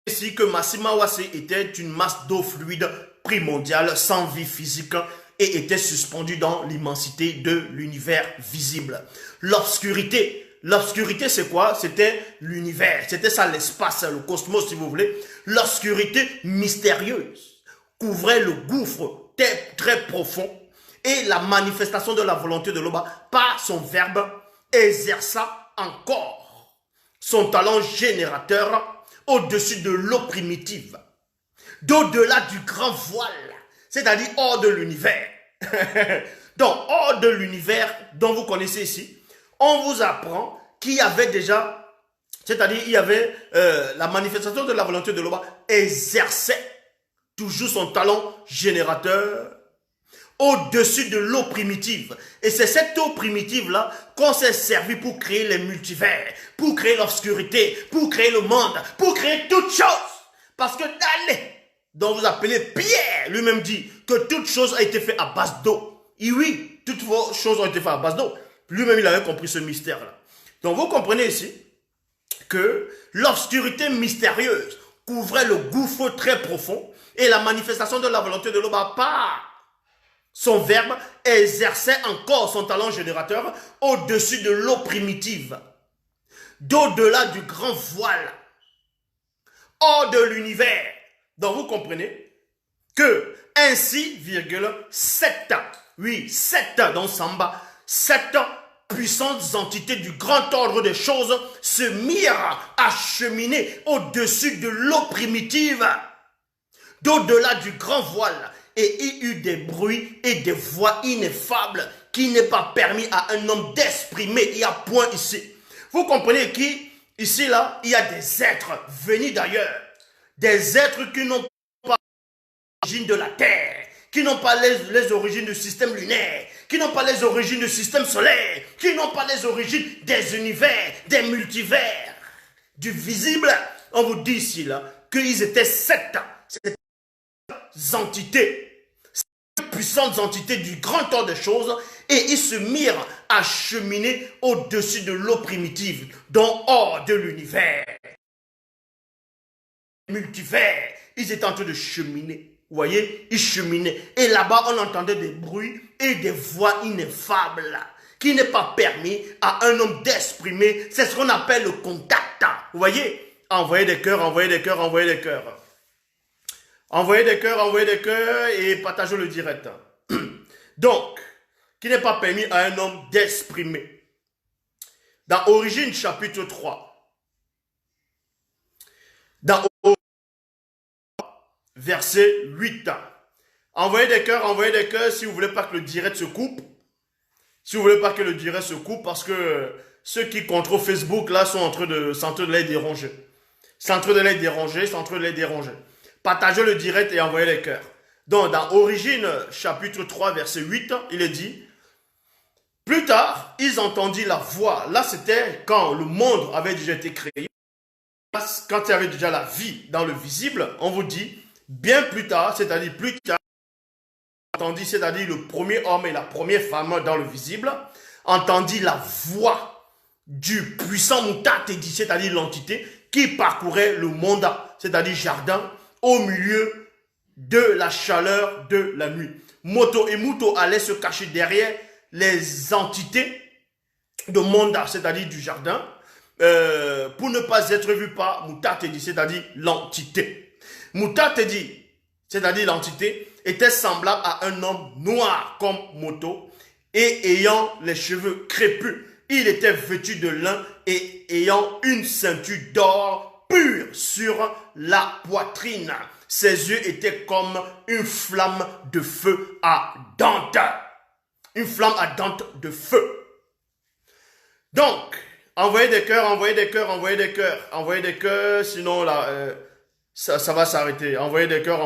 [SPEAKER 1] ici que Massima Wase était une masse d'eau fluide primordiale sans vie physique et était suspendue dans l'immensité de l'univers visible. L'obscurité, c'est quoi? C'était l'univers, c'était ça l'espace, le cosmos si vous voulez. L'obscurité mystérieuse couvrait le gouffre très profond et la manifestation de la volonté de l'Oba par son verbe exerça encore son talent générateur au-dessus de l'eau primitive, d'au-delà du grand voile, c'est-à-dire hors de l'univers. Donc, hors de l'univers dont vous connaissez ici, on vous apprend qu'il y avait déjà, c'est-à-dire il y avait la manifestation de la volonté de l'Oba exerçait toujours son talent générateur au-dessus de l'eau primitive. Et c'est cette eau primitive-là qu'on s'est servi pour créer les multivers, pour créer l'obscurité, pour créer le monde, pour créer toutes choses. Parce que Dalé, dont vous appelez Pierre, lui-même dit que toute chose a été faite à base d'eau. Et oui, toutes vos choses ont été faites à base d'eau. Lui-même, il avait compris ce mystère-là. Donc vous comprenez ici que l'obscurité mystérieuse couvrait le gouffre très profond et la manifestation de la volonté de l'Oba par son verbe exerçait encore son talent générateur au-dessus de l'eau primitive, d'au-delà du grand voile, hors de l'univers. Donc vous comprenez que ainsi, 7 ans, oui, 7 ans dans Samba, 7 ans puissantes entités du grand ordre des choses se mirent à cheminer au-dessus de l'eau primitive, d'au-delà du grand voile, et il y eut des bruits et des voix ineffables qui n'est pas permis à un homme d'exprimer. Il y a point ici. Vous comprenez ici, là, il y a des êtres venus d'ailleurs. Des êtres qui n'ont pas l'origine de la Terre, qui n'ont pas les origines du système lunaire, qui n'ont pas les origines du système solaire, qui n'ont pas les origines des univers, des multivers, du visible. On vous dit ici, là, qu'ils étaient sept entités, puissantes entités du grand ordre des choses, et ils se mirent à cheminer au-dessus de l'eau primitive, donc hors de l'univers. Multivers, ils étaient en train de cheminer. Vous voyez, ils cheminaient. Et là-bas, on entendait des bruits et des voix ineffables qui n'est pas permis à un homme d'exprimer. C'est ce qu'on appelle le contact. Vous voyez, envoyer des cœurs, envoyer des cœurs, envoyer des cœurs. Envoyez des cœurs et partagez le direct. Donc, qui n'est pas permis à un homme d'exprimer. Dans Origine chapitre 3, dans verset 8, envoyez des cœurs si vous ne voulez pas que le direct se coupe. Si vous ne voulez pas que le direct se coupe, parce que ceux qui contrôlent Facebook là sont en train de les déranger. C'est en train de les déranger. Partagez le direct et envoyez les cœurs. Donc, dans Origine, chapitre 3, verset 8, il est dit, « Plus tard, ils entendirent la voix. » Là, c'était quand le monde avait déjà été créé. Quand il y avait déjà la vie dans le visible, on vous dit, bien plus tard, c'est-à-dire plus tard, entendit, c'est-à-dire le premier homme et la première femme dans le visible, entendit la voix du puissant Mutatedi, c'est-à-dire l'entité, qui parcourait le monde, c'est-à-dire jardin, au milieu de la chaleur de la nuit. Moto et Muto allaient se cacher derrière les entités de Monda, c'est-à-dire du jardin, pour ne pas être vu par Mutatedi, c'est-à-dire l'entité. Mutatedi, c'est-à-dire l'entité, était semblable à un homme noir comme Moto et ayant les cheveux crépus. Il était vêtu de lin et ayant une ceinture d'or pur sur la poitrine. Ses yeux étaient comme une flamme de feu ardente. Une flamme ardente de feu. Donc, envoyez des cœurs, sinon là, ça va s'arrêter. Envoyez des cœurs.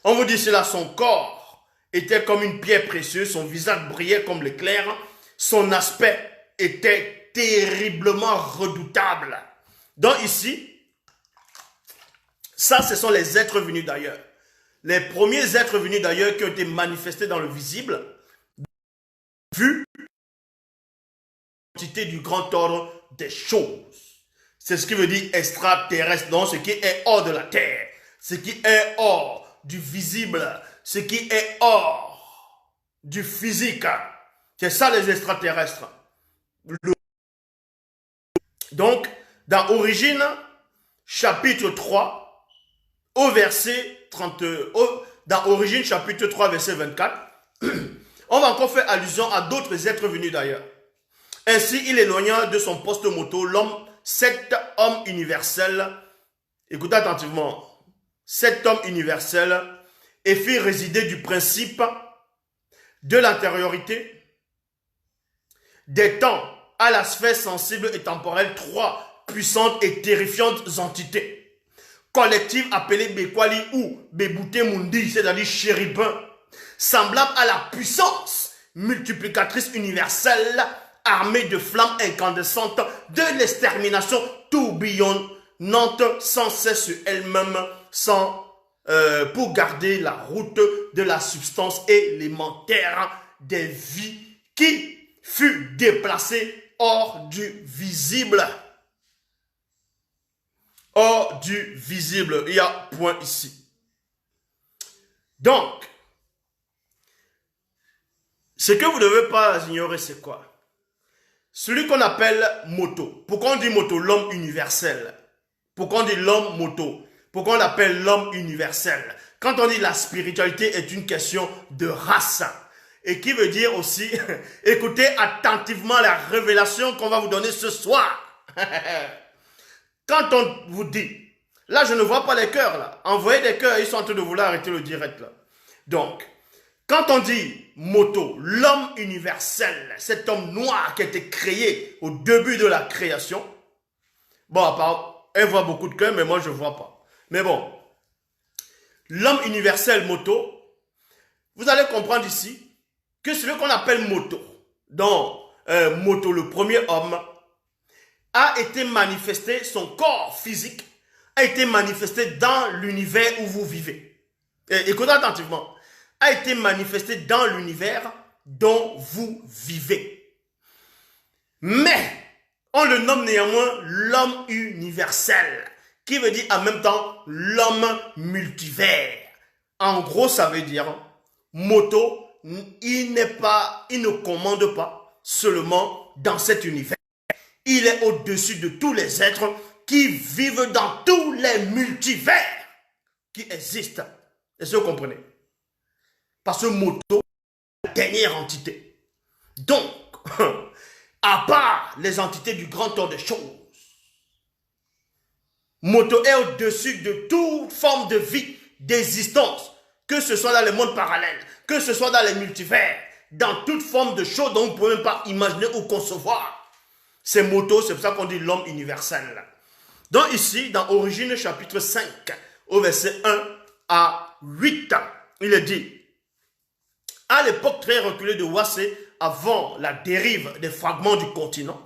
[SPEAKER 1] On vous dit cela, son corps était comme une pierre précieuse, son visage brillait comme l'éclair, son aspect était terriblement redoutable. Donc ici, ça, ce sont les êtres venus d'ailleurs. Les premiers êtres venus d'ailleurs qui ont été manifestés dans le visible, vu l'entité du grand ordre des choses. C'est ce qui veut dire extraterrestre, donc ce qui est hors de la terre, ce qui est hors du visible, ce qui est hors du physique. C'est ça les extraterrestres. Donc, dans Origine, chapitre 3, au verset 30, dans Origine, chapitre 3, verset 24, on va encore faire allusion à d'autres êtres venus d'ailleurs. Ainsi, il éloigna de son poste moto l'homme, cet homme universel, écoutez attentivement, cet homme universel, et fit résider du principe de l'intériorité des temps à la sphère sensible et temporelle trois puissantes et terrifiantes entités, collectives appelées Bekwali ou Bebute Mundi, c'est-à-dire chérubins, semblables à la puissance multiplicatrice universelle, armée de flammes incandescentes de l'extermination tourbillonnante sans cesse sur elle-même, pour garder la route de la substance élémentaire des vies qui fut déplacée hors du visible. Hors du visible. Il y a point ici. Donc, ce que vous ne devez pas ignorer, c'est quoi? Celui qu'on appelle moto. Pourquoi on dit moto? L'homme universel. Pourquoi on dit l'homme moto? Pourquoi on l'appelle l'homme universel? Quand on dit la spiritualité est une question de race. et qui veut dire aussi, écoutez attentivement la révélation qu'on va vous donner ce soir. Quand on vous dit, là je ne vois pas les cœurs là, envoyez des cœurs, ils sont en train de vouloir arrêter le direct là. Donc, quand on dit Moto, l'homme universel, cet homme noir qui a été créé au début de la création, bon, à part, elle voit beaucoup de cœurs, mais moi je ne vois pas. Mais bon, l'homme universel Moto, vous allez comprendre ici que celui qu'on appelle Moto, donc Moto, le premier homme, a été manifesté, son corps physique a été manifesté dans l'univers où vous vivez. Écoutez attentivement. A été manifesté dans l'univers dont vous vivez. Mais, on le nomme néanmoins l'homme universel, qui veut dire en même temps l'homme multivers. En gros, ça veut dire, Moto, il ne commande pas seulement dans cet univers. Il est au-dessus de tous les êtres qui vivent dans tous les multivers qui existent. Est-ce que vous comprenez? Parce que Moto est la dernière entité. Donc, à part les entités du grand ordre des choses, Moto est au-dessus de toute forme de vie, d'existence, que ce soit dans les mondes parallèles, que ce soit dans les multivers, dans toute forme de choses dont vous ne pouvez même pas imaginer ou concevoir. C'est Moto, c'est pour ça qu'on dit l'homme universel. Donc ici, dans Origine chapitre 5, au verset 1 à 8, il est dit, à l'époque très reculée de Wassé, avant la dérive des fragments du continent,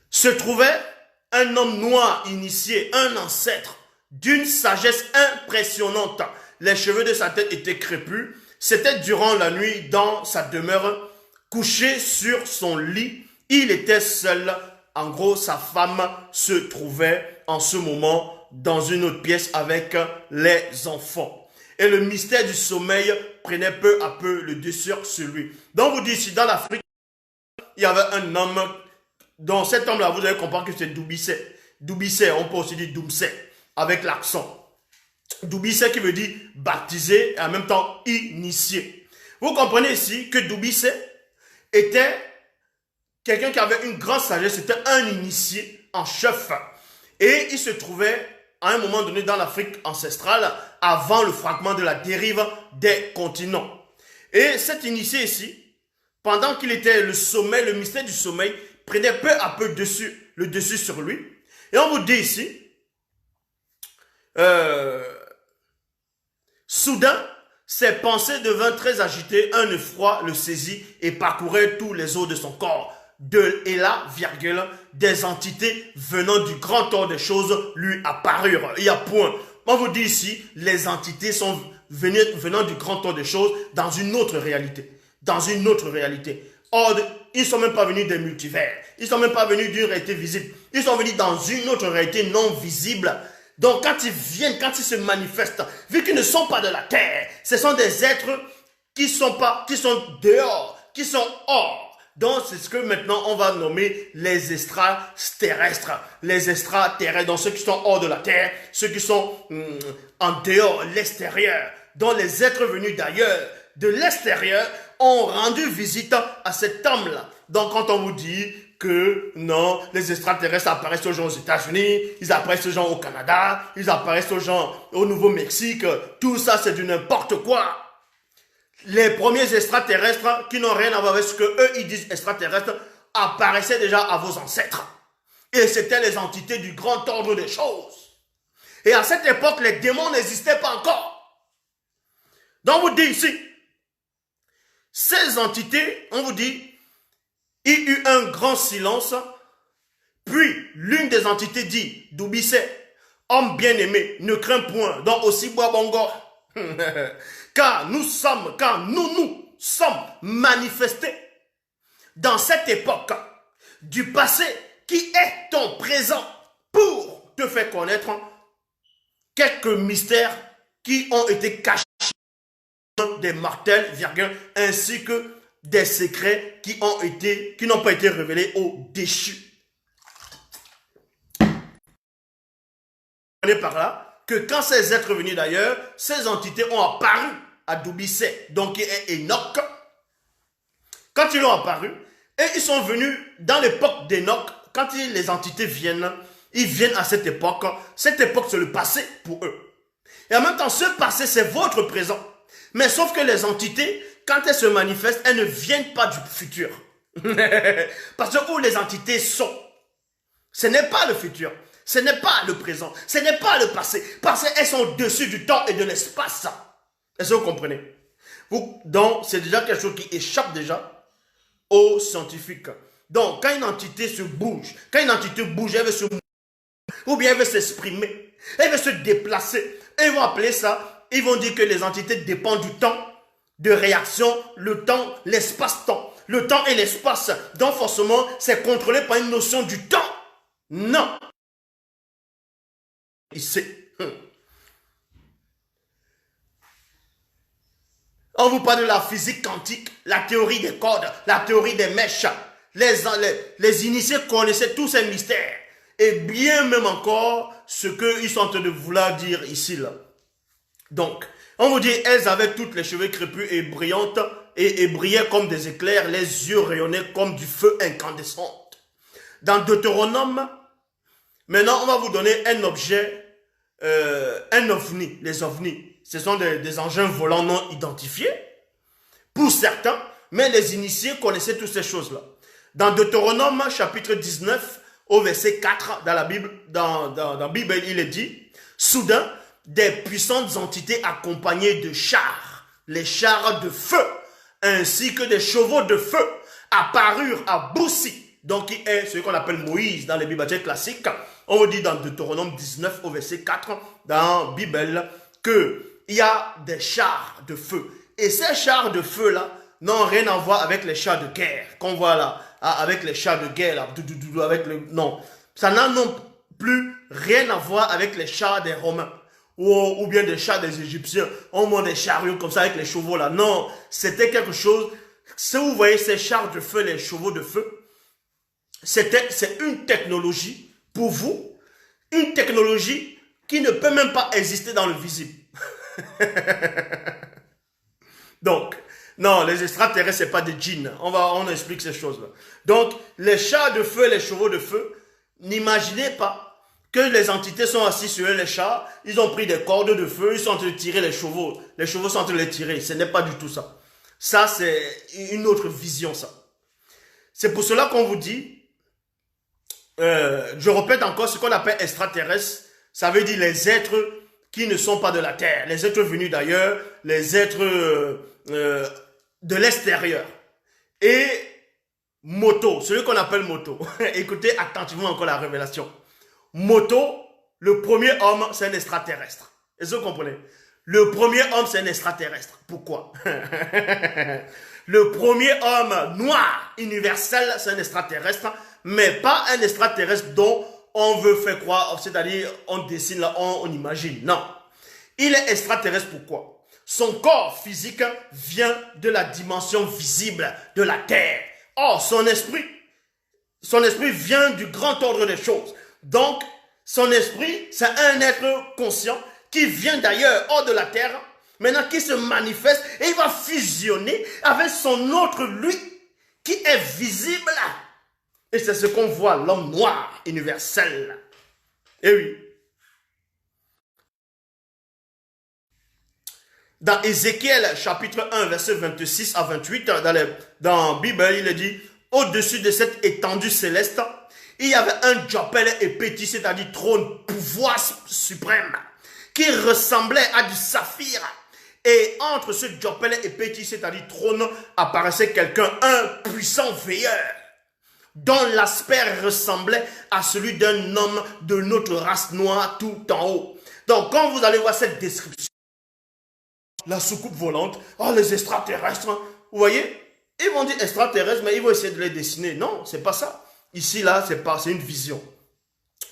[SPEAKER 1] se trouvait un homme noir initié, un ancêtre d'une sagesse impressionnante. Les cheveux de sa tête étaient crépus. C'était durant la nuit dans sa demeure, couché sur son lit. Il était seul. En gros, sa femme se trouvait en ce moment dans une autre pièce avec les enfants. Et le mystère du sommeil prenait peu à peu le dessus sur lui. Donc vous dites ici, dans l'Afrique, il y avait un homme, dont cet homme-là, vous allez comprendre que c'est Doubissé. Doubissé, on peut aussi dire Doumsé, avec l'accent. Doubissé qui veut dire baptisé et en même temps initié. Vous comprenez ici que Doubissé était quelqu'un qui avait une grande sagesse, c'était un initié en chef. Et il se trouvait à un moment donné dans l'Afrique ancestrale, avant le fragment de la dérive des continents. Et cet initié ici, pendant qu'il était le sommeil, le mystère du sommeil, prenait peu à peu le dessus sur lui. Et on vous dit ici, soudain, ses pensées devinrent très agitées, un effroi le saisit et parcourait tous les os de son corps. Et là, virgule, des entités venant du grand ordre des choses lui apparurent. Il y a point. On vous dit ici, les entités sont venant du grand ordre des choses dans une autre réalité. Dans une autre réalité. Or, ils ne sont même pas venus des multivers. Ils ne sont même pas venus d'une réalité visible. Ils sont venus dans une autre réalité non visible. Donc, quand ils viennent, quand ils se manifestent, vu qu'ils ne sont pas de la terre, ce sont des êtres qui sont dehors, qui sont hors. Donc, c'est ce que maintenant on va nommer les extraterrestres. Les extraterrestres, donc ceux qui sont hors de la terre, ceux qui sont en dehors, l'extérieur. Donc, les êtres venus d'ailleurs, de l'extérieur, ont rendu visite à cet homme-là. Donc, quand on vous dit que non, les extraterrestres apparaissent aux gens aux États-Unis, ils apparaissent aux gens au Canada, ils apparaissent aux gens au Nouveau-Mexique, tout ça c'est du n'importe quoi. Les premiers extraterrestres qui n'ont rien à voir avec ce que eux ils disent extraterrestres apparaissaient déjà à vos ancêtres. Et c'était les entités du grand ordre des choses. Et à cette époque, les démons n'existaient pas encore. Donc on vous dit ici, ces entités, on vous dit, il y eut un grand silence, puis l'une des entités dit, Doubissé, homme bien-aimé, ne crains point, donc aussi bois bongo. car nous sommes manifestés dans cette époque du passé qui est ton présent pour te faire connaître quelques mystères qui ont été cachés des martels, ainsi que des secrets qui n'ont pas été révélés aux déchus. Par là que quand ces êtres venus d'ailleurs, ces entités ont apparu Adubisset, donc qui est Enoch, quand ils ont apparu, et ils sont venus dans l'époque d'Enoch, quand les entités viennent, ils viennent à cette époque c'est le passé pour eux. Et en même temps, ce passé, c'est votre présent. Mais sauf que les entités, quand elles se manifestent, elles ne viennent pas du futur. Parce que où les entités sont, ce n'est pas le futur, ce n'est pas le présent, ce n'est pas le passé, parce qu'elles sont au-dessus du temps et de l'espace. Est-ce que vous comprenez? Donc, c'est déjà quelque chose qui échappe déjà aux scientifiques. Donc, quand une entité se bouge, elle veut se mouvoir, ou bien elle veut s'exprimer, elle veut se déplacer, ils vont appeler ça, ils vont dire que les entités dépendent du temps de réaction, le temps, l'espace-temps. Le temps et l'espace, donc forcément, c'est contrôlé par une notion du temps. Non. Ici. On vous parle de la physique quantique, la théorie des cordes, la théorie des mèches. Les initiés connaissaient tous ces mystères. Et bien même encore ce qu'ils sont en train de vouloir dire ici. Là. Donc, on vous dit, elles avaient toutes les cheveux crépus et brillantes et brillaient comme des éclairs, les yeux rayonnaient comme du feu incandescent. Dans Deutéronome, maintenant on va vous donner un objet, un ovni, les ovnis. Ce sont des engins volants non identifiés, pour certains, mais les initiés connaissaient toutes ces choses-là. Dans Deutéronome, chapitre 19, au verset 4, dans la Bible, dans la Bible, il est dit, soudain, des puissantes entités accompagnées de chars, les chars de feu, ainsi que des chevaux de feu, apparurent à Boussi, donc qui est ce qu'on appelle Moïse dans les Bibles classiques. On vous dit dans Deutéronome 19 au verset 4, dans la Bible, qu'il y a des chars de feu. Et ces chars de feu-là n'ont rien à voir avec les chars de guerre, qu'on voit là, avec les chars de guerre, là, avec le... Non, ça n'a non plus rien à voir avec les chars des Romains. Ou bien des chars des Égyptiens, on monte des chariots comme ça avec les chevaux là. Non, c'était quelque chose, si vous voyez ces chars de feu, les chevaux de feu, c'est une technologie pour vous, une technologie qui ne peut même pas exister dans le visible. Donc, non, les extraterrestres, c'est pas des djinns. On explique ces choses-là. Donc, les chars de feu, les chevaux de feu, n'imaginez pas que les entités sont assises sur les chars, ils ont pris des cordes de feu, ils sont en train de tirer les chevaux sont en train de les tirer. Ce n'est pas du tout ça. Ça, c'est une autre vision, ça. C'est pour cela qu'on vous dit, je répète encore, ce qu'on appelle extraterrestres, ça veut dire les êtres qui ne sont pas de la Terre, les êtres venus d'ailleurs, les êtres de l'extérieur. Et Moto, celui qu'on appelle Moto, écoutez attentivement encore la révélation. Moto, le premier homme, c'est un extraterrestre. Est-ce que vous comprenez? Le premier homme, c'est un extraterrestre. Pourquoi? Le premier homme noir, universel, c'est un extraterrestre, mais pas un extraterrestre dont on veut faire croire, c'est-à-dire on dessine là, on imagine. Non. Il est extraterrestre, pourquoi? Son corps physique vient de la dimension visible de la Terre. Or, son esprit vient du grand ordre des choses. Donc, son esprit, c'est un être conscient qui vient d'ailleurs hors de la terre, maintenant qui se manifeste et il va fusionner avec son autre lui qui est visible. Et c'est ce qu'on voit, l'homme noir universel. Et oui. Dans Ézéchiel chapitre 1, verset 26 à 28, dans la Bible, il est dit, au-dessus de cette étendue céleste, il y avait un djopel épéti, c'est-à-dire trône, pouvoir suprême, qui ressemblait à du saphir. Et entre ce djopel épéti, c'est-à-dire trône, apparaissait quelqu'un, un puissant veilleur, dont l'aspect ressemblait à celui d'un homme de notre race noire tout en haut. Donc, quand vous allez voir cette description, la soucoupe volante, oh les extraterrestres, vous voyez, ils vont dire extraterrestres, mais ils vont essayer de les dessiner. Non, c'est pas ça. Ici, là, c'est une vision.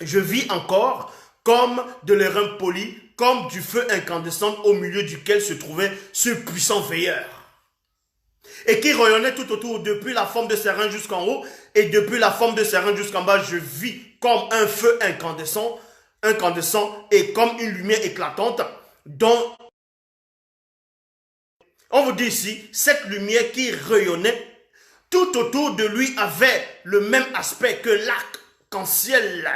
[SPEAKER 1] Je vis encore comme de l'airain poli, comme du feu incandescent au milieu duquel se trouvait ce puissant veilleur. Et qui rayonnait tout autour, depuis la forme de ses reins jusqu'en haut, et depuis la forme de ses reins jusqu'en bas, je vis comme un feu incandescent, et comme une lumière éclatante, dont On vous dit ici, cette lumière qui rayonnait, tout autour de lui avait le même aspect que l'arc-en-ciel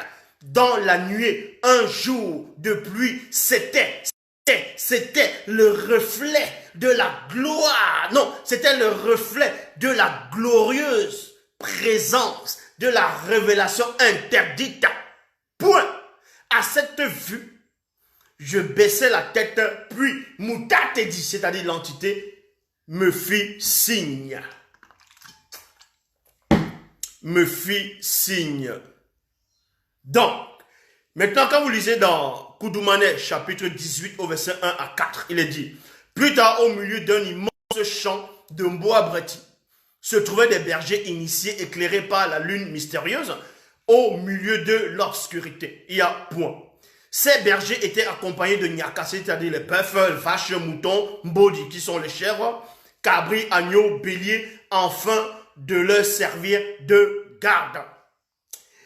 [SPEAKER 1] dans la nuée. Un jour de pluie, c'était le reflet de la gloire. Non, c'était le reflet de la glorieuse présence de la révélation interdite. Point. À cette vue, je baissai la tête, puis Moutatedi, c'est-à-dire l'entité, me fit signe. Me fit signe. Donc, maintenant quand vous lisez dans Koudoumane, chapitre 18, au verset 1 à 4, il est dit, plus tard au milieu d'un immense champ de bois brétis, se trouvaient des bergers initiés éclairés par la lune mystérieuse au milieu de l'obscurité. Il y a point. Ces bergers étaient accompagnés de Nyaka, c'est-à-dire les bœufs, vaches, moutons, mbodi, qui sont les chèvres, cabris, agneaux, béliers, afin de leur servir de garde.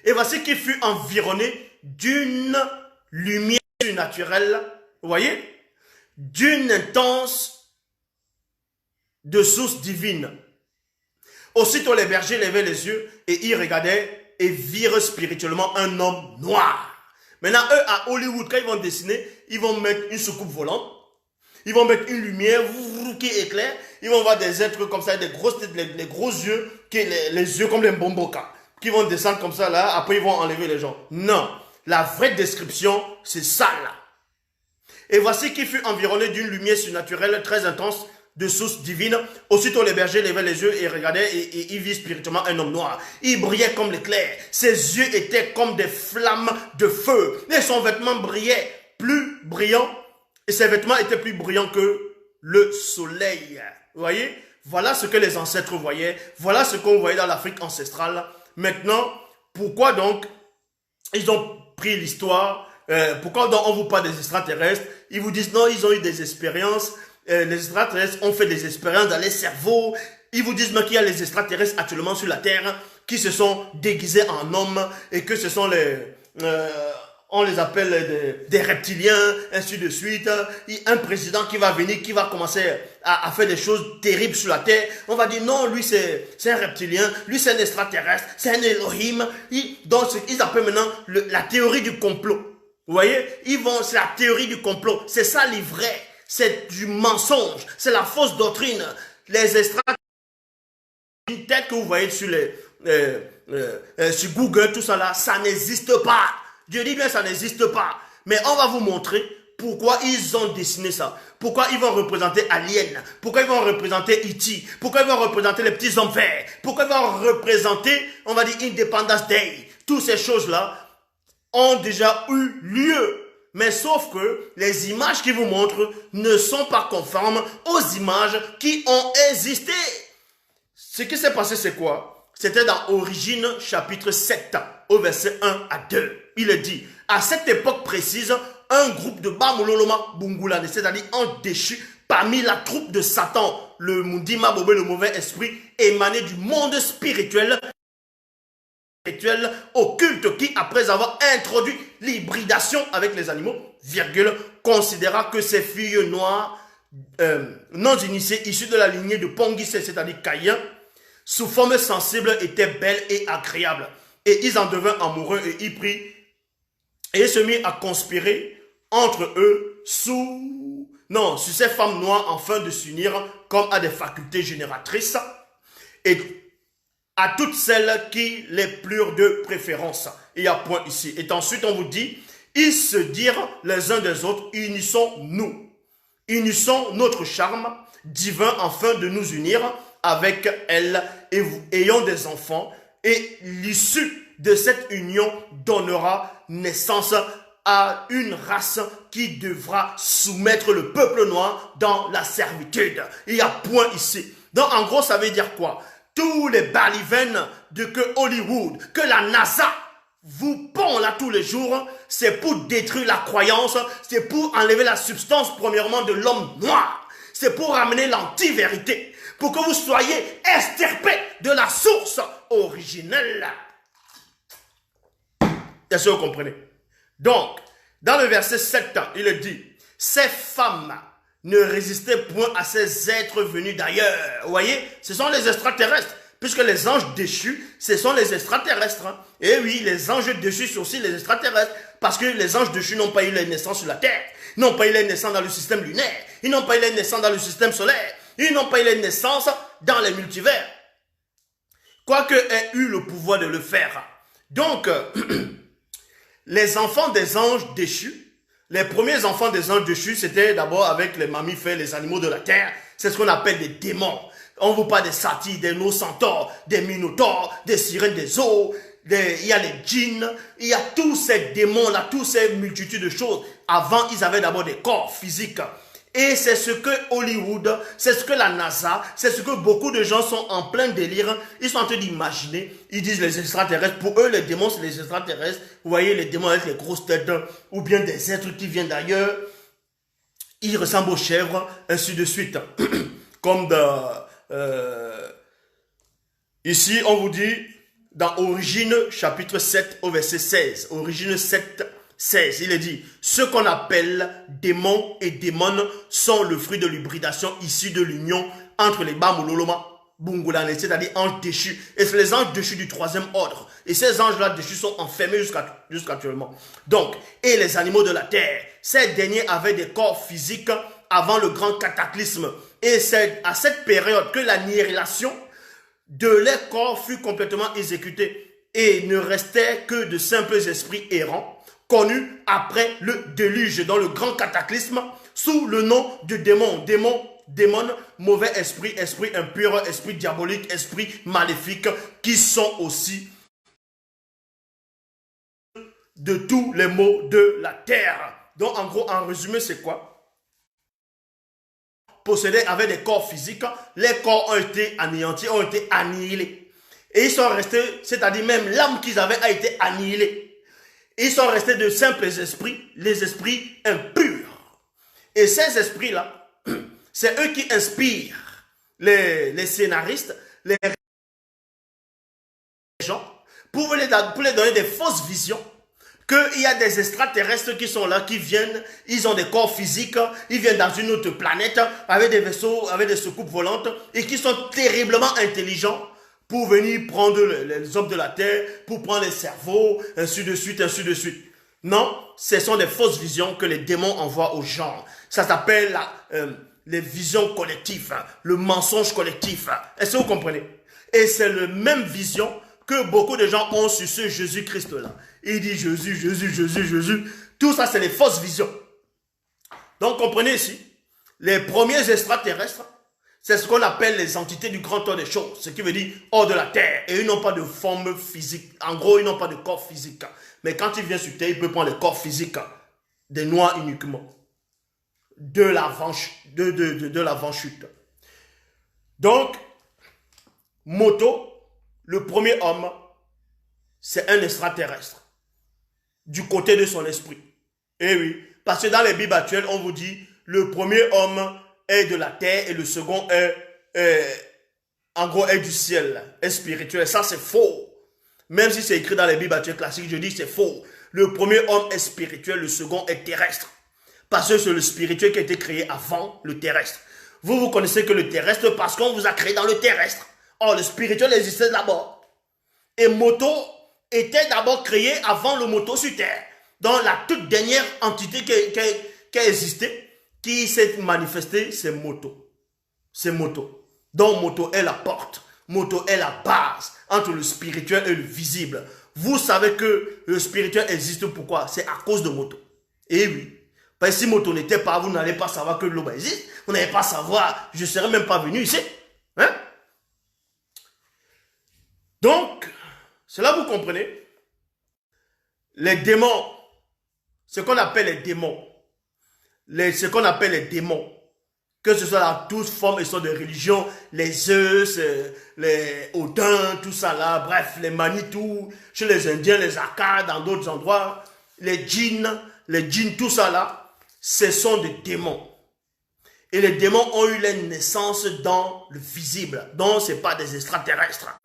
[SPEAKER 1] Et voici qu'il fut environné d'une lumière surnaturelle, vous voyez, d'une intense de source divine. Aussitôt les bergers levaient les yeux et y regardaient et virent spirituellement un homme noir. Maintenant, eux, à Hollywood, quand ils vont dessiner, ils vont mettre une soucoupe volante, ils vont mettre une lumière qui éclaire, ils vont voir des êtres comme ça, des grosses têtes, les gros yeux, les yeux comme les mbomboka, qui vont descendre comme ça là, après ils vont enlever les gens. Non, la vraie description, c'est ça là. Et voici qu'il fut environné d'une lumière surnaturelle très intense, de source divine. Aussitôt les bergers levaient les yeux et regardaient et ils virent spirituellement un homme noir. Il brillait comme l'éclair. Ses yeux étaient comme des flammes de feu. Et son vêtement brillait plus brillant. Et ses vêtements étaient plus brillants que le soleil. Vous voyez? Voilà ce que les ancêtres voyaient. Voilà ce qu'on voyait dans l'Afrique ancestrale. Maintenant, pourquoi donc ils ont pris l'histoire? Pourquoi donc on vous parle des extraterrestres? Ils vous disent non, ils ont eu des expériences. Les extraterrestres ont fait des expériences dans les cerveaux. Ils vous disent qu'il y a les extraterrestres actuellement sur la Terre qui se sont déguisés en hommes et que ce sont on les appelle des reptiliens, ainsi de suite. Un président qui va venir, qui va commencer à faire des choses terribles sur la Terre. On va dire non, lui c'est un reptilien, lui c'est un extraterrestre, c'est un Elohim. Donc ils appellent maintenant la théorie du complot. Vous voyez, c'est la théorie du complot. C'est ça l'ivraie. C'est du mensonge, c'est la fausse doctrine. Les extraterrestres, une tête que vous voyez sur sur Google, tout ça là, ça n'existe pas. Je dis bien ça n'existe pas. Mais on va vous montrer pourquoi ils ont dessiné ça. Pourquoi ils vont représenter Alien. Pourquoi ils vont représenter E.T. Pourquoi ils vont représenter les petits hommes verts. Pourquoi ils vont représenter, on va dire, Independence Day. Toutes ces choses-là ont déjà eu lieu. Mais sauf que les images qui vous montrent ne sont pas conformes aux images qui ont existé. Ce qui s'est passé, c'est quoi? C'était dans Origine, chapitre 7, au verset 1 à 2. Il est dit, à cette époque précise, un groupe de Bamuloloma Bungulane, c'est-à-dire un déchu, parmi la troupe de Satan, le Mundima Bobé, le mauvais esprit, émané du monde spirituel, occulte qui, après avoir introduit l'hybridation avec les animaux, considéra que ces filles noires non initiées, issues de la lignée de Pongissé, c'est-à-dire Caïn, sous forme sensible, étaient belles et agréables. Et ils en devinrent amoureux et ils prirent et se mirent à conspirer entre eux sur ces femmes noires afin de s'unir comme à des facultés génératrices et à toutes celles qui les plurent de préférence. Il y a point ici. Et ensuite, on vous dit, ils se dirent les uns des autres, unissons-nous. Unissons notre charme divin afin de nous unir avec elles et ayons des enfants. Et l'issue de cette union donnera naissance à une race qui devra soumettre le peuple noir dans la servitude. Il y a point ici. Donc, en gros, ça veut dire quoi? Tous les balivernes de que Hollywood, que la NASA vous pond là tous les jours, c'est pour détruire la croyance, c'est pour enlever la substance premièrement de l'homme noir, c'est pour ramener l'anti-vérité, pour que vous soyez extirpés de la source originelle. Est-ce que vous comprenez? Donc, dans le verset 7, il est dit, ces femmes ne résistait point à ces êtres venus d'ailleurs. Vous voyez, ce sont les extraterrestres. Puisque les anges déchus, ce sont les extraterrestres. Hein. Et oui, les anges déchus sont aussi les extraterrestres. Parce que les anges déchus n'ont pas eu leur naissance sur la terre. Ils n'ont pas eu leur naissance dans le système lunaire. Ils n'ont pas eu leur naissance dans le système solaire. Ils n'ont pas eu leur naissance dans les multivers. Quoique aient eu le pouvoir de le faire. Donc, les enfants des anges déchus, les premiers enfants des anges déchus, c'était d'abord avec les mammifères, les animaux de la terre. C'est ce qu'on appelle des démons. On vous parle des satyres, des no-centaures, des minotaures, des sirènes des eaux, il y a les djinns, il y a tous ces démons-là, toutes ces multitudes de choses. Avant, ils avaient d'abord des corps physiques. Et c'est ce que Hollywood, c'est ce que la NASA, c'est ce que beaucoup de gens sont en plein délire. Ils sont en train d'imaginer, ils disent les extraterrestres. Pour eux, les démons, c'est les extraterrestres. Vous voyez, les démons avec les grosses têtes, ou bien des êtres qui viennent d'ailleurs. Ils ressemblent aux chèvres, ainsi de suite. Comme ici, on vous dit, dans Origine, chapitre 7, au verset 16. Origine 7, 16, il est dit, ce qu'on appelle démons et démones sont le fruit de l'hybridation issu de l'union entre les Bamololoma, Bungulane, c'est-à-dire anges déchus. Et c'est les anges déchus du troisième ordre. Et ces anges-là déchus sont enfermés jusqu'actuellement. Donc, et les animaux de la terre, ces derniers avaient des corps physiques avant le grand cataclysme. Et c'est à cette période que l'annihilation de leurs corps fut complètement exécutée. Et ne restait que de simples esprits errants, connus après le déluge, dans le grand cataclysme, sous le nom de démons. Démon, mauvais esprit, esprit impur, esprit diabolique, esprit maléfique, qui sont aussi de tous les maux de la terre. Donc en gros, en résumé, c'est quoi? Possédaient avec des corps physiques, les corps ont été anéantis, ont été annihilés. Et ils sont restés, c'est-à-dire même l'âme qu'ils avaient a été annihilée. Ils sont restés de simples esprits, les esprits impurs. Et ces esprits-là, c'est eux qui inspirent les scénaristes, les gens, pour les donner des fausses visions, qu'il y a des extraterrestres qui sont là, qui viennent, ils ont des corps physiques, ils viennent dans une autre planète, avec des vaisseaux, avec des soucoupes volantes, et qui sont terriblement intelligents, pour venir prendre les hommes de la terre, pour prendre les cerveaux, ainsi de suite, ainsi de suite. Non, ce sont des fausses visions que les démons envoient aux gens. Ça s'appelle les visions collectives, le mensonge collectif. Est-ce que vous comprenez? Et c'est la même vision que beaucoup de gens ont sur ce Jésus-Christ-là. Il dit Jésus, Jésus, Jésus, Jésus. Tout ça, c'est les fausses visions. Donc, comprenez ici, les premiers extraterrestres, c'est ce qu'on appelle les entités du grand ordre des choses, ce qui veut dire hors de la terre. Et ils n'ont pas de forme physique. En gros, ils n'ont pas de corps physique. Mais quand ils viennent sur terre, ils peuvent prendre le corps physique des noirs uniquement. De l'avant-chute. Donc, Moto, le premier homme, c'est un extraterrestre. Du côté de son esprit. Eh oui, parce que dans les Bibles actuelles, on vous dit, le premier homme est de la terre et le second en gros, est du ciel, est spirituel. Ça, c'est faux. Même si c'est écrit dans les Bibles actuelles classiques, je dis c'est faux. Le premier homme est spirituel, le second est terrestre. Parce que c'est le spirituel qui a été créé avant le terrestre. Vous connaissez que le terrestre parce qu'on vous a créé dans le terrestre. Or, le spirituel existait d'abord. Et Moto était d'abord créé avant le Moto sur Terre. Donc, la toute dernière entité qui a existé, qui s'est manifestée, c'est Moto. C'est Moto. Donc, Moto est la porte. Moto est la base entre le spirituel et le visible. Vous savez que le spirituel existe pourquoi? C'est à cause de Moto. Et oui. Parce que si Moto n'était pas, vous n'allez pas savoir que l'eau existe. Vous n'allez pas savoir, je ne serais même pas venu ici. Hein? Donc, cela vous comprenez? Les démons, ce qu'on appelle les démons, ce qu'on appelle les démons, que ce soit dans toutes formes et sortes de religions, les Zeus, les Odin, tout ça là, bref, les Manitou, chez les Indiens, les Akkas, dans d'autres endroits, les djinns, tout ça là, ce sont des démons. Et les démons ont eu leur naissance dans le visible, donc ce n'est pas des extraterrestres.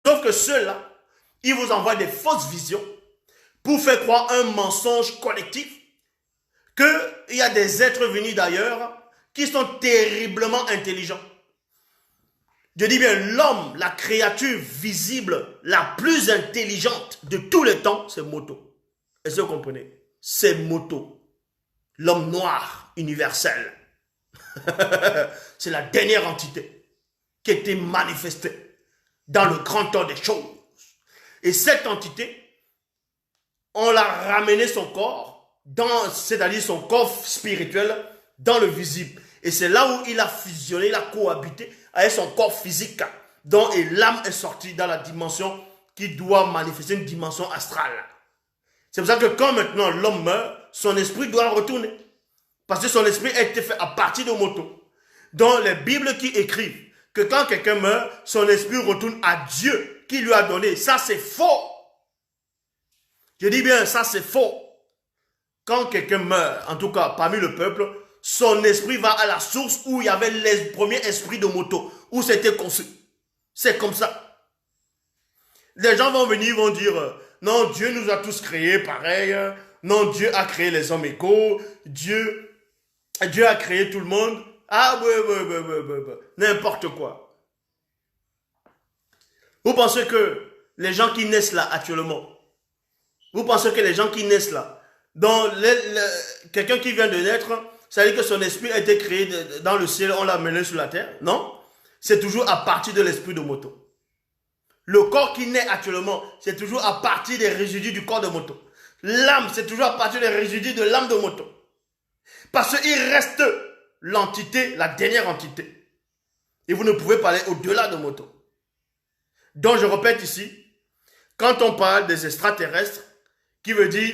[SPEAKER 1] Sauf que ceux-là, ils vous envoient des fausses visions pour faire croire un mensonge collectif qu'il y a des êtres venus d'ailleurs qui sont terriblement intelligents. Je dis bien l'homme, la créature visible la plus intelligente de tous les temps, c'est Moto. Est-ce que vous comprenez? C'est Moto. L'homme noir universel. C'est la dernière entité qui a été manifestée dans le grand temps des choses. Et cette entité, on l'a ramené son corps, c'est-à-dire son corps spirituel, dans le visible. Et c'est là où il a fusionné, il a cohabité avec son corps physique, dont l'âme est sortie dans la dimension qui doit manifester une dimension astrale. C'est pour ça que quand maintenant l'homme meurt, son esprit doit retourner. Parce que son esprit a été fait à partir de Moto. Dans les Bibles qui écrivent que quand quelqu'un meurt, son esprit retourne à Dieu qui lui a donné. Ça, c'est faux. Je dis bien, ça, c'est faux. Quand quelqu'un meurt, en tout cas parmi le peuple, son esprit va à la source où il y avait les premiers esprits de Moto, où c'était conçu. C'est comme ça. Les gens vont venir, vont dire, non, Dieu nous a tous créés pareil. Non, Dieu a créé les hommes égaux. Dieu a créé tout le monde. Ah, n'importe quoi. Vous pensez que les gens qui naissent là actuellement, vous pensez que les gens qui naissent là, quelqu'un qui vient de naître, ça veut dire que son esprit a été créé dans le ciel, on l'a mené sur la terre? Non. C'est toujours à partir de l'esprit de Moto. Le corps qui naît actuellement, c'est toujours à partir des résidus du corps de Moto. L'âme, c'est toujours à partir des résidus de l'âme de Moto. Parce qu'il reste l'entité, la dernière entité. Et vous ne pouvez pas aller au-delà de Moto. Donc je répète ici, quand on parle des extraterrestres, qui veut dire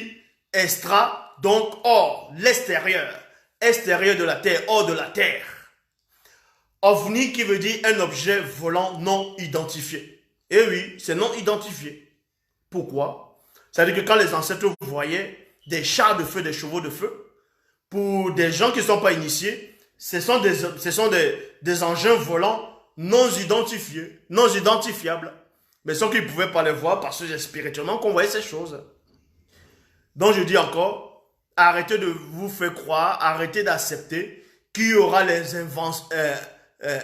[SPEAKER 1] extra, donc hors, l'extérieur. Extérieur de la Terre, hors de la Terre. OVNI qui veut dire un objet volant non identifié. Et oui, c'est non identifié. Pourquoi? C'est-à-dire que quand les ancêtres voyaient des chars de feu, des chevaux de feu, pour des gens qui ne sont pas initiés, ce sont des engins volants non identifiés, non identifiables. Mais sans qu'ils ne pouvaient pas les voir parce que c'est spirituellement qu'on voyait ces choses. Donc je dis encore, arrêtez de vous faire croire, arrêtez d'accepter qu'il y aura les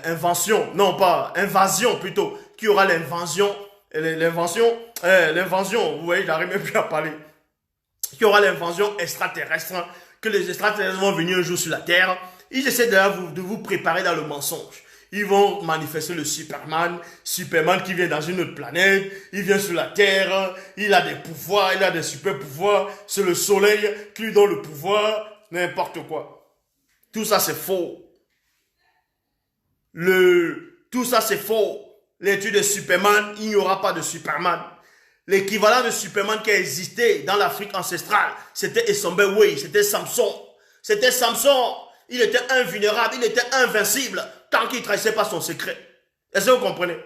[SPEAKER 1] inventions, non pas, invasion plutôt, qu'il y aura l'invasion, vous voyez, j'arrive même plus à parler, qu'il y aura l'invasion extraterrestre, que les extraterrestres vont venir un jour sur la Terre, ils essaient de vous préparer dans le mensonge. Ils vont manifester le Superman qui vient dans une autre planète, il vient sur la Terre, il a des pouvoirs, il a des super pouvoirs, c'est le soleil qui lui donne le pouvoir, n'importe quoi. Tout ça c'est faux. Tout ça c'est faux. L'étude de Superman, il n'y aura pas de Superman. L'équivalent de Superman qui a existé dans l'Afrique ancestrale, c'était Esombe-Wey, c'était Samson. C'était Samson. Il était invulnérable, il était invincible, tant qu'il ne trahissait pas son secret. Est-ce que vous comprenez?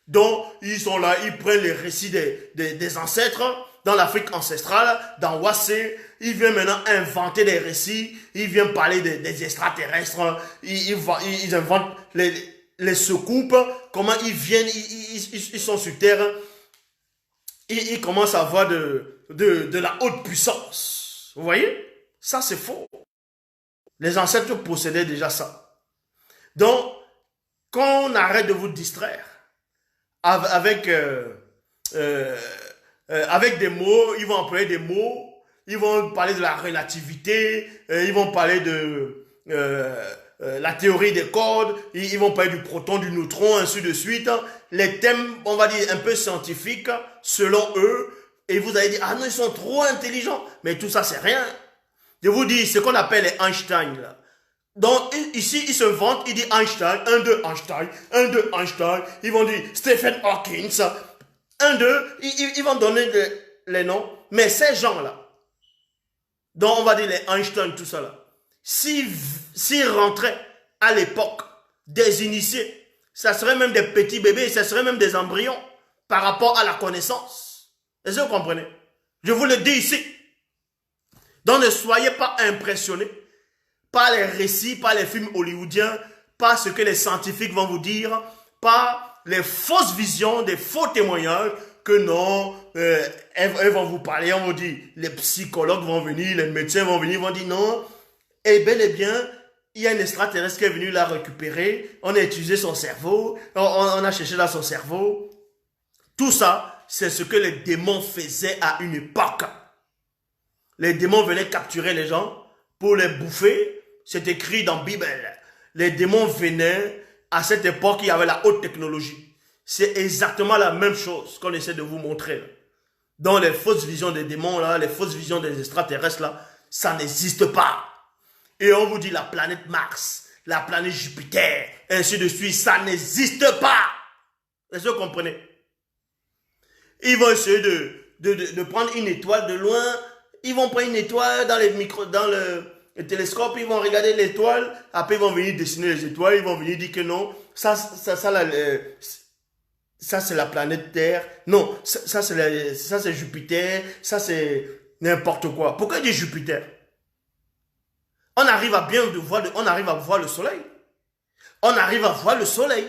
[SPEAKER 1] Donc, ils sont là, ils prennent les récits des ancêtres dans l'Afrique ancestrale, dans Wassé. Ils viennent maintenant inventer des récits, ils viennent parler des extraterrestres, ils inventent les secoupes, comment ils viennent, ils sont sur Terre, ils commencent à avoir de la haute puissance. Vous voyez? Ça, c'est faux. Les ancêtres possédaient déjà ça. Donc, quand on arrête de vous distraire avec des mots, ils vont employer des mots, ils vont parler de la relativité, ils vont parler de la théorie des cordes, ils vont parler du proton, du neutron, ainsi de suite. Les thèmes, on va dire, un peu scientifiques, selon eux, et vous allez dire, ah non, ils sont trop intelligents. Mais tout ça, c'est rien. Je vous dis, ce qu'on appelle les Einstein, là. Donc, ici, ils se vantent, ils disent Einstein, 1, 2, Einstein, 1, 2, Einstein. Ils vont dire Stephen Hawking, 1, 2, ils vont donner les noms. Mais ces gens-là, dont on va dire les Einstein, tout ça là, s'ils rentraient à l'époque des initiés, ça serait même des petits bébés, ça serait même des embryons par rapport à la connaissance. Est-ce que vous comprenez? Je vous le dis ici. Donc ne soyez pas impressionnés par les récits, par les films hollywoodiens, par ce que les scientifiques vont vous dire, par les fausses visions, des faux témoignages, que non, elles vont vous parler, on vous dit, les psychologues vont venir, les médecins vont venir, vont dire non, et bel et bien, il y a un extraterrestre qui est venu la récupérer, on a utilisé son cerveau, on a cherché dans son cerveau. Tout ça, c'est ce que les démons faisaient à une époque. Les démons venaient capturer les gens pour les bouffer. C'est écrit dans la Bible. Les démons venaient, à cette époque, il y avait la haute technologie. C'est exactement la même chose qu'on essaie de vous montrer. Dans les fausses visions des démons, là, les fausses visions des extraterrestres, là, ça n'existe pas. Et on vous dit la planète Mars, la planète Jupiter, ainsi de suite, ça n'existe pas. Est-ce que vous comprenez? Ils vont essayer de prendre une étoile de loin. Ils vont prendre une étoile dans le télescope, ils vont regarder l'étoile. Après, ils vont venir dessiner les étoiles. Ils vont venir dire que non, ça c'est la planète Terre. Non, ça c'est Jupiter. Ça, c'est n'importe quoi. Pourquoi dire Jupiter? On arrive à on arrive à voir le soleil. On arrive à voir le soleil.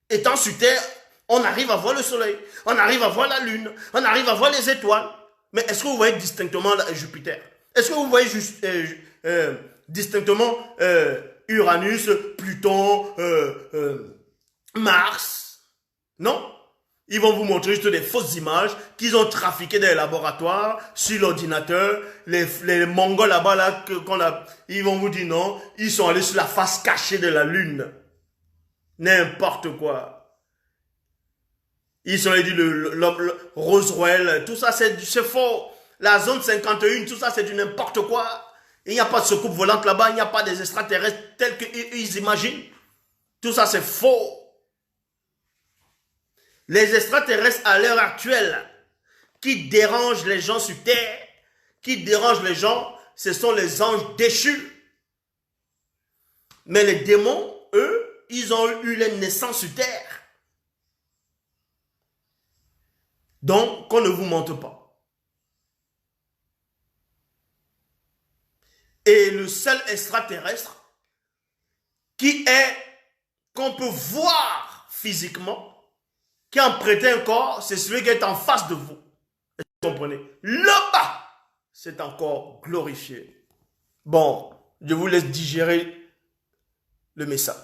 [SPEAKER 1] Étant sur Terre, on arrive à voir le soleil. On arrive à voir la lune. On arrive à voir les étoiles. Mais est-ce que vous voyez distinctement Jupiter? Est-ce que vous voyez distinctement Uranus, Pluton, Mars? Non? Ils vont vous montrer juste des fausses images qu'ils ont trafiquées dans les laboratoires, sur l'ordinateur. Les Mongols là-bas, là, ils vont vous dire non, ils sont allés sur la face cachée de la Lune. N'importe quoi. Ils sont allés dire le Roswell, tout ça c'est faux. La zone 51, tout ça c'est du n'importe quoi. Il n'y a pas de soucoupe volante là-bas, il n'y a pas des extraterrestres tels qu'ils imaginent. Tout ça c'est faux. Les extraterrestres à l'heure actuelle qui dérangent les gens sur Terre, qui dérangent les gens, ce sont les anges déchus. Mais les démons, eux, ils ont eu leur naissance sur Terre. Donc, qu'on ne vous mente pas. Et le seul extraterrestre qu'on peut voir physiquement, qui a prêté un corps, c'est celui qui est en face de vous. Vous comprenez? Là-bas, c'est encore glorifié. Bon, je vous laisse digérer le message.